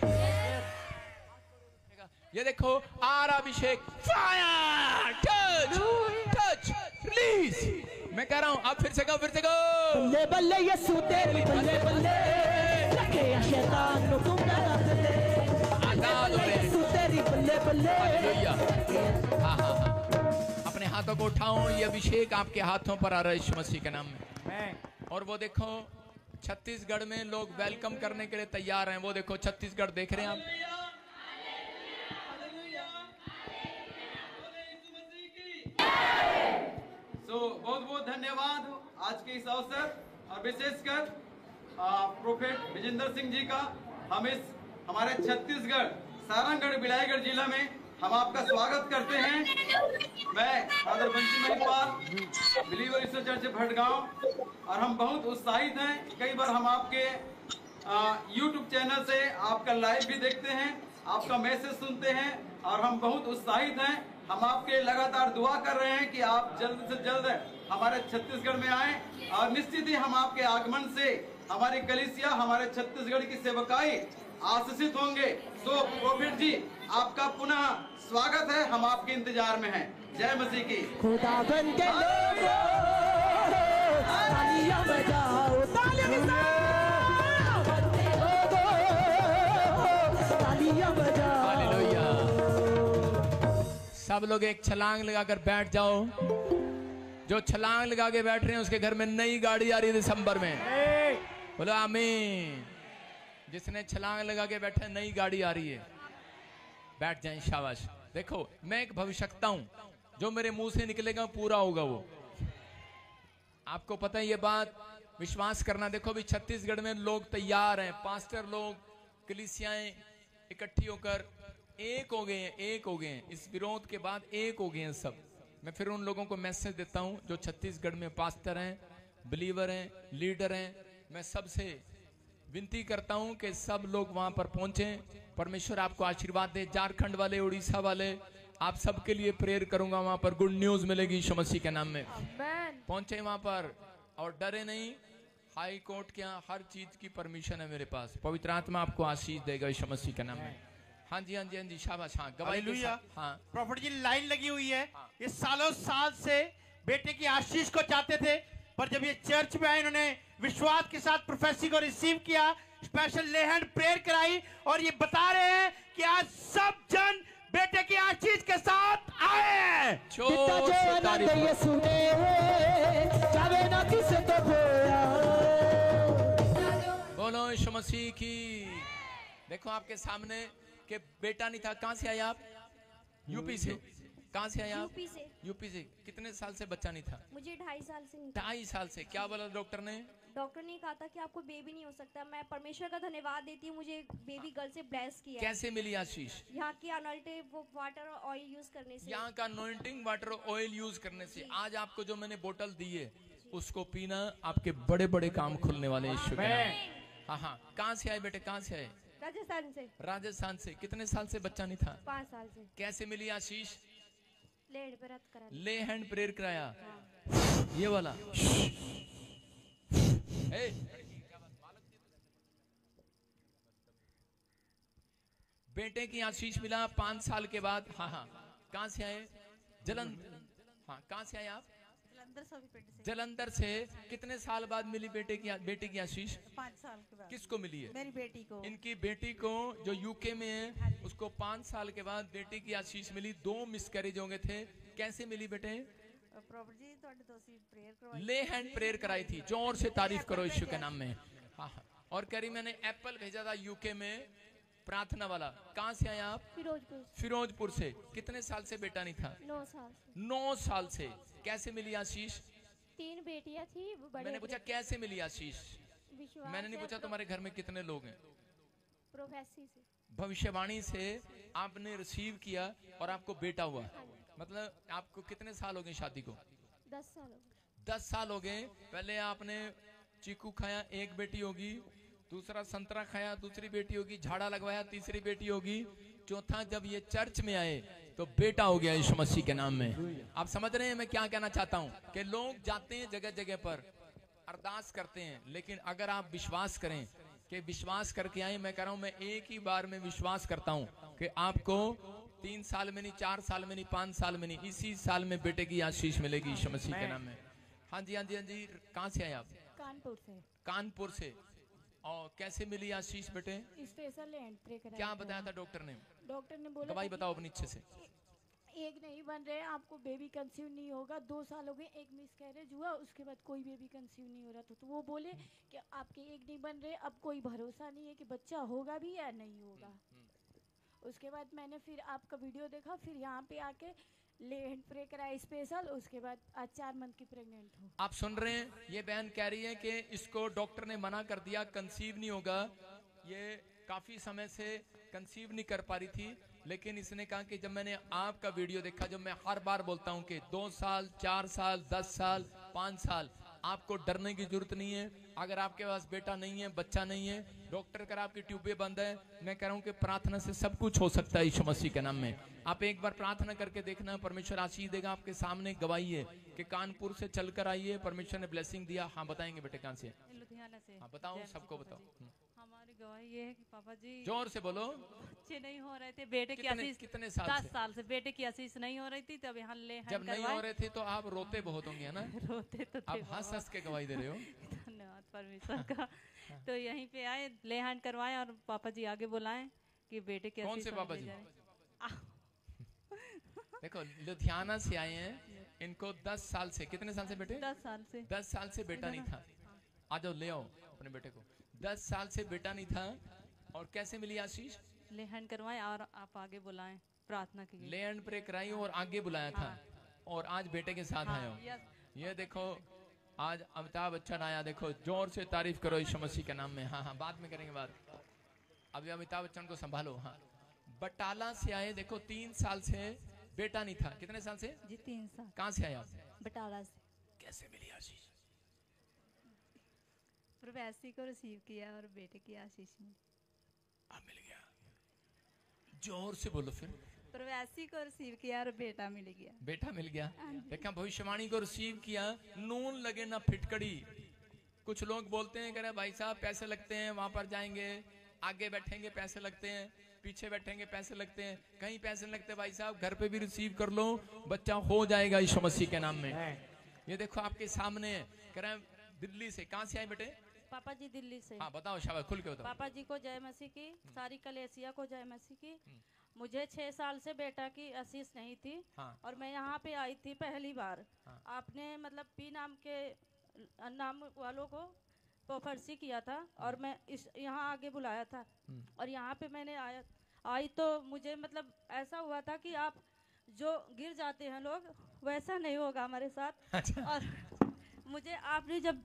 [SPEAKER 1] ये देखो आर Abhishek, fire, touch touch release. मैं कह रहा हूं, अब फिर से कहो।
[SPEAKER 2] बल्ले बल्ले यसू तेरी बल्ले बल्ले, रखे शैतान को तुम डरा दे।
[SPEAKER 1] आजाद हो रहे हैं।
[SPEAKER 2] यसू तेरी बल्ले बल्ले,
[SPEAKER 1] हालेलुया। हाँ हाँ हाँ, अपने हाथों को उठाओ, ये अभिषेक आपके हाथों पर आ रहा है यीशु मसीह के नाम में। और वो देखो छत्तीसगढ़ में लोग वेलकम करने के लिए तैयार हैं। वो देखो छत्तीसगढ़ देख रहे हैं आप।
[SPEAKER 8] बहुत बहुत धन्यवाद आज के इस अवसर और विशेषकर प्रोफेट विजेंद्र सिंह जी का। हमारे छत्तीसगढ़ सारंगढ़ बिलाईगढ़ जिला में हम आपका स्वागत करते हैं। मैं फादर बंसी Mahipal, believer Easter church Bhatgaon, और हम बहुत उत्साहित हैं। कई बार हम आपके यूट्यूब चैनल से आपका लाइव भी देखते हैं, आपका मैसेज सुनते हैं, और हम बहुत उत्साहित हैं। हम आपके लगातार दुआ कर रहे हैं कि आप जल्द से जल्द हमारे छत्तीसगढ़ में आएं, और निश्चित ही हम आपके आगमन से हमारी कलीसिया, हमारे छत्तीसगढ़ की सेवकाई आशीषित होंगे। तो प्रोफेट जी, आपका पुनः स्वागत है, हम आपके इंतजार में हैं। जय मसीह की।
[SPEAKER 2] खुदा बन के लोगों, तालियां बजाओ, तालियां बजाओ।
[SPEAKER 1] हालेलुया। सब लोग एक छलांग लगाकर बैठ जाओ। जो छलांग लगा के बैठ रहे हैं उसके घर में नई गाड़ी आ रही है दिसंबर में। बोलो आमीन। जिसने छलांग लगा के बैठे, नई गाड़ी आ रही है, बैठ जाएं। शाबाश। देखो, मैं एक भविष्यवक्ता हूं, जो मेरे मुंह से निकलेगा पूरा होगा। वो आपको पता है ये बात, विश्वास करना। देखो भी छत्तीसगढ़ में लोग तैयार हैं, पास्टर लोग, कलीसियाएं इकट्ठी होकर एक हो गए हैं, एक हो गए हैं। इस विरोध के बाद एक हो गए हैं सब। मैं फिर उन लोगों को मैसेज देता हूं जो छत्तीसगढ़ में पास्टर हैं, बिलीवर हैं, लीडर हैं। मैं सबसे विनती करता हूं कि सब लोग वहां पर पहुंचें। परमेश्वर आपको आशीर्वाद दे। झारखंड वाले, उड़ीसा वाले, आप सबके लिए प्रेयर करूंगा। वहां पर गुड न्यूज मिलेगी यीशु मसीह के नाम में। पहुंचे वहां पर और डरे नहीं। हाई कोर्ट के यहाँ हर चीज की परमिशन है मेरे पास। पवित्र आत्मा आपको आशीष देगा यीशु मसीह के नाम में। हाँ जी, हाँ जी, हाँ जी, शाबाश। हाँ, गवाही के साथ। हाँ,
[SPEAKER 9] प्रॉफिट जी लाइन लगी हुई है। ये सालों साल से बेटे की आशीष को चाहते थे, पर जब ये चर्च में आए, इन्होंने विश्वास के साथ प्रोफेसी को रिसीव किया, स्पेशल ले हैंड प्रेयर कराई, और ये बता रहे हैं कि आज सब जन बेटे की आशीष के साथ आए हैं।
[SPEAKER 1] बोलो यीशु मसीह की। देखो आपके सामने कि बेटा नहीं था। कहां से आए आप? यूपी से। कहां से आए आप?
[SPEAKER 6] यूपी से।
[SPEAKER 1] यूपी से। कितने साल से बच्चा नहीं था?
[SPEAKER 6] मुझे 2.5 साल से नहीं था।
[SPEAKER 1] 2.5 साल से। क्या बोला डॉक्टर ने?
[SPEAKER 6] डॉक्टर ने कहा था कि आपको बेबी नहीं हो सकता। मैं परमेश्वर का धन्यवाद देती हूँ, मुझे बेबी गर्ल से ब्लेस किया।
[SPEAKER 1] कैसे मिली आशीष?
[SPEAKER 6] यहाँ की अनल्टेड वाटर और ऑयल यूज करने से।
[SPEAKER 1] यहाँ का अनॉइंटिंग वाटर ऑयल यूज करने से। आज आपको जो मैंने बोतल दी है उसको पीना, आपके बड़े बड़े काम खुलने वाले यीशु के नाम। हाँ हाँ। कहाँ से आए बेटे? कहाँ से आए?
[SPEAKER 6] राजस्थान से।
[SPEAKER 1] राजस्थान से। कितने साल से बच्चा नहीं था?
[SPEAKER 6] 5 साल से।
[SPEAKER 1] कैसे मिली आशीष?
[SPEAKER 6] ले
[SPEAKER 1] हैंड प्रेयर कराया। ये वाला। बेटे की आशीष मिला 5 साल के बाद। हाँ हाँ। कहाँ से आए? हाँ, कहाँ से आए आप? जलंधर से। कितने साल बाद मिली बेटे की आशीष?
[SPEAKER 5] 5 साल के बाद।
[SPEAKER 1] किसको मिली है?
[SPEAKER 5] मेरी बेटी को।
[SPEAKER 1] इनकी बेटी को, जो यूके में है, उसको 5 साल के बाद बेटे की आशीष मिली। 2 मिसकैरेज हो गए थे। कैसे मिली बेटे? ले हैंड प्रेयर कराई थी। जोर से तारीफ करो यीशु के नाम में। हाँ। और कह रही मैंने एप्पल भेजा था यूके में, प्रार्थना वाला। कहाँ से आए आप? फिरोजपुर से। कितने साल से बेटा नहीं था?
[SPEAKER 6] 9 साल से।
[SPEAKER 1] 9 साल से। कैसे मिली आशीष?
[SPEAKER 6] 3 बेटियां थी।
[SPEAKER 1] मैंने पूछा कैसे मिली आशीष? मैंने नहीं पूछा तुम्हारे घर में कितने लोग हैं।
[SPEAKER 6] प्रोफेसी से,
[SPEAKER 1] भविष्यवाणी से आपने रिसीव किया और आपको बेटा हुआ। मतलब आपको कितने साल हो गए शादी को?
[SPEAKER 6] 10 साल।
[SPEAKER 1] 10 साल हो गए। पहले आपने चीकू खाया, 1 बेटी होगी। दूसरा संतरा खाया, दूसरी बेटी होगी। झाड़ा लगवाया, तीसरी बेटी होगी। चौथा जब ये चर्च में आए तो बेटा हो गया यीशु मसीह के नाम में। आप समझ रहे हैं मैं क्या कहना चाहता हूं? कि लोग जाते हैं जगह जगह पर, अरदास करते हैं, लेकिन अगर आप विश्वास करें कि विश्वास करके आए, मैं कह रहा हूं, मैं एक ही बार में विश्वास करता हूं कि आपको 3 साल में नहीं, 4 साल में नहीं, 5 साल में नहीं, इसी साल में बेटे की आशीष मिलेगी यीशु मसीह के नाम में। हाँ जी, हाँ जी, हाँ जी। कहाँ से आए आप?
[SPEAKER 6] कानपुर से।
[SPEAKER 1] कानपुर से। और कैसे मिली आशीष बेटे?
[SPEAKER 6] स्पेशल हैंड प्रे कराया।
[SPEAKER 1] क्या बताया था डॉक्टर ने?
[SPEAKER 6] डॉक्टर ने बोला
[SPEAKER 1] दवाई बताओ अपनी इच्छे से।
[SPEAKER 10] एग नहीं बन रहे, आपको बेबी कंसीव नहीं होगा, 2 साल हो गए, एक मिसकैरेज हुआ, उसके बाद कोई बेबी कंसीव नहीं हो रहा था। तो वो बोले कि आपके एग नहीं बन रहे, अब कोई भरोसा नहीं है कि बच्चा होगा भी या नहीं होगा। उसके बाद मैंने फिर आपका वीडियो देखा, फिर यहाँ पे आके ले हैंड प्रे कराया स्पेशल, उसके बाद आज 4 मंथ की प्रेग्नेंट हूँ।
[SPEAKER 1] आप सुन रहे हैं, ये बहन कह रही है कि इसको डॉक्टर ने मना कर दिया, कंसीव नहीं होगा। ये काफी समय से कंसीव नहीं कर पा रही थी, लेकिन इसने कहा कि जब मैंने आपका वीडियो देखा, जो मैं हर बार बोलता हूं कि 2 साल, 4 साल, 10 साल, 5 साल, आपको डरने की जरूरत नहीं है। अगर आपके पास बेटा नहीं है, बच्चा नहीं है, डॉक्टर कर आपकी ट्यूबें बंद है, मैं कह रहा हूं कि प्रार्थना से सब कुछ हो सकता है यीशु मसीह के नाम में। आप एक बार प्रार्थना करके देखना, परमेश्वर आशीष देगा। आपके सामने गवाही है कि कानपुर से चलकर आई है, परमेश्वर ने ब्लेसिंग दिया। हाँ बताएंगे बेटे, कहाँ से?
[SPEAKER 5] लुधियाना से।
[SPEAKER 1] हाँ बताओ, सबको बताओ।
[SPEAKER 5] हमारी गवाही ये है कि पापा जी
[SPEAKER 1] जोर से बोलो।
[SPEAKER 5] बच्चे नहीं हो रहे थे, बेटे की आशीष
[SPEAKER 1] कितने साल
[SPEAKER 5] 10 साल से बेटे की आशीष नहीं हो रही थी, तब यहाँ ले
[SPEAKER 1] जब नहीं हो रहे थे तो आप रोते बहुत होंगे, है ना?
[SPEAKER 5] रोते तो थे,
[SPEAKER 1] आप हंस हंस के गवाही दे रहे हो।
[SPEAKER 5] धन्यवाद परमेश्वर का। तो यहीं पे आए, ले हैंड करवाए और पापा जी आगे बुलाएं कि बेटे की
[SPEAKER 1] कौन से पापा जी? देखो लुधियाना से आए हैं, इनको 10 साल से, कितने साल से बेटे?
[SPEAKER 5] 10 साल से।
[SPEAKER 1] 10 साल से बेटा नहीं था। आ जाओ, ले आओ अपने बेटे को। 10 साल से बेटा नहीं था, और कैसे मिली आशीष?
[SPEAKER 5] ले हैंड करवाए और आप आगे बुलाएं प्रार्थना के लिए।
[SPEAKER 1] ले हैंड प्रे कराई और आगे बुलाया था, और आज बेटे के साथ आए हो। ये देखो आज अमिताभ बच्चन आया, देखो जोर से तारीफ करो यीशु मसीह के नाम में। हाँ हाँ बाद में करेंगे बात, अभी अमिताभ बच्चन को संभालो। हाँ बटाला से आए, देखो 3 साल से बेटा नहीं था। कितने साल से?
[SPEAKER 10] जी 3 साल।
[SPEAKER 1] कहाँ से आया?
[SPEAKER 10] बटाला से।
[SPEAKER 1] कैसे मिली आशीष?
[SPEAKER 11] प्रवेशी को रिसीव किया और बेटे की आशीष मिली।
[SPEAKER 1] अब मिल गया, जोर से बोलो फिर।
[SPEAKER 11] प्रवेशी को रिसीव किया और बेटा मिल गया।
[SPEAKER 1] बेटा मिल गया। देखा, भविष्यवाणी को रिसीव किया, नून लगे ना फिटकड़ी। कुछ लोग बोलते हैं कह रहे भाई साहब पैसे लगते हैं, वहां पर जाएंगे, आगे बैठेंगे पैसे लगते हैं, पीछे बैठेंगे पैसे लगते हैं। कहीं पैसे नहीं लगते भाई साहब, घर पे भी रिसीव कर लो, बच्चा हो जाएगा यीशु मसीह के नाम में। ये देखो आपके सामने कह रहे हैं दिल्ली से। कहाँ से आए बेटे?
[SPEAKER 10] पापा जी दिल्ली से।
[SPEAKER 1] हाँ बताओ, शाबाश, खुल के बताओ।
[SPEAKER 10] पापा जी को जय मसीह की, सारी कलेसिया को जय मसीह की। मुझे 6 साल से बेटा की आशीष नहीं थी।
[SPEAKER 1] हाँ।
[SPEAKER 10] और मैं यहाँ पे आई थी पहली बार।
[SPEAKER 1] हाँ।
[SPEAKER 10] आपने मतलब पी नाम के नाम वालों को प्रोफेसी किया था, और मैं इस यहाँ आगे बुलाया था, और यहाँ पे मैंने आई तो मुझे मतलब ऐसा हुआ था कि आप जो गिर जाते हैं लोग, वैसा नहीं होगा हमारे साथ।
[SPEAKER 1] अच्छा।
[SPEAKER 10] और मुझे आपने जब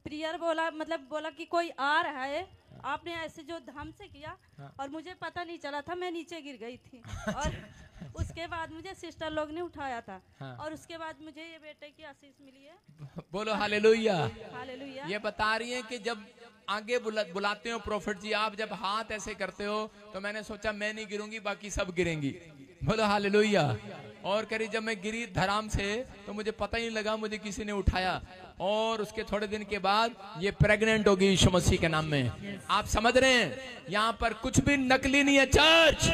[SPEAKER 10] प्रियर बोला, मतलब बोला कि कोई आ रहा है, आपने ऐसे जो धम से किया, और मुझे पता नहीं चला था, मैं नीचे गिर गई थी। और उसके बाद मुझे सिस्टर लोग ने उठाया था। और उसके बाद मुझे ये बेटे की आशीष मिली है।
[SPEAKER 1] बोलो हालेलुया।
[SPEAKER 10] हालेलुया।
[SPEAKER 1] ये बता रही है कि जब आगे बुलाते हो प्रोफेट जी, आप जब हाथ ऐसे करते हो तो मैंने सोचा मैं नहीं गिरूंगी, बाकी सब गिरेंगी। बोलो हालेलुया। और करी जब मैं गिरी धराम से तो मुझे पता ही नहीं लगा, मुझे किसी ने उठाया, और उसके थोड़े दिन के बाद ये प्रेग्नेंट होगी यीशु मसीह के नाम में। आप समझ रहे हैं, यहाँ पर कुछ भी नकली नहीं है। चर्च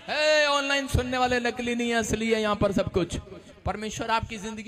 [SPEAKER 1] है, ऑनलाइन सुनने वाले नकली नहीं है, असली है यहाँ पर सब कुछ। परमेश्वर आपकी जिंदगी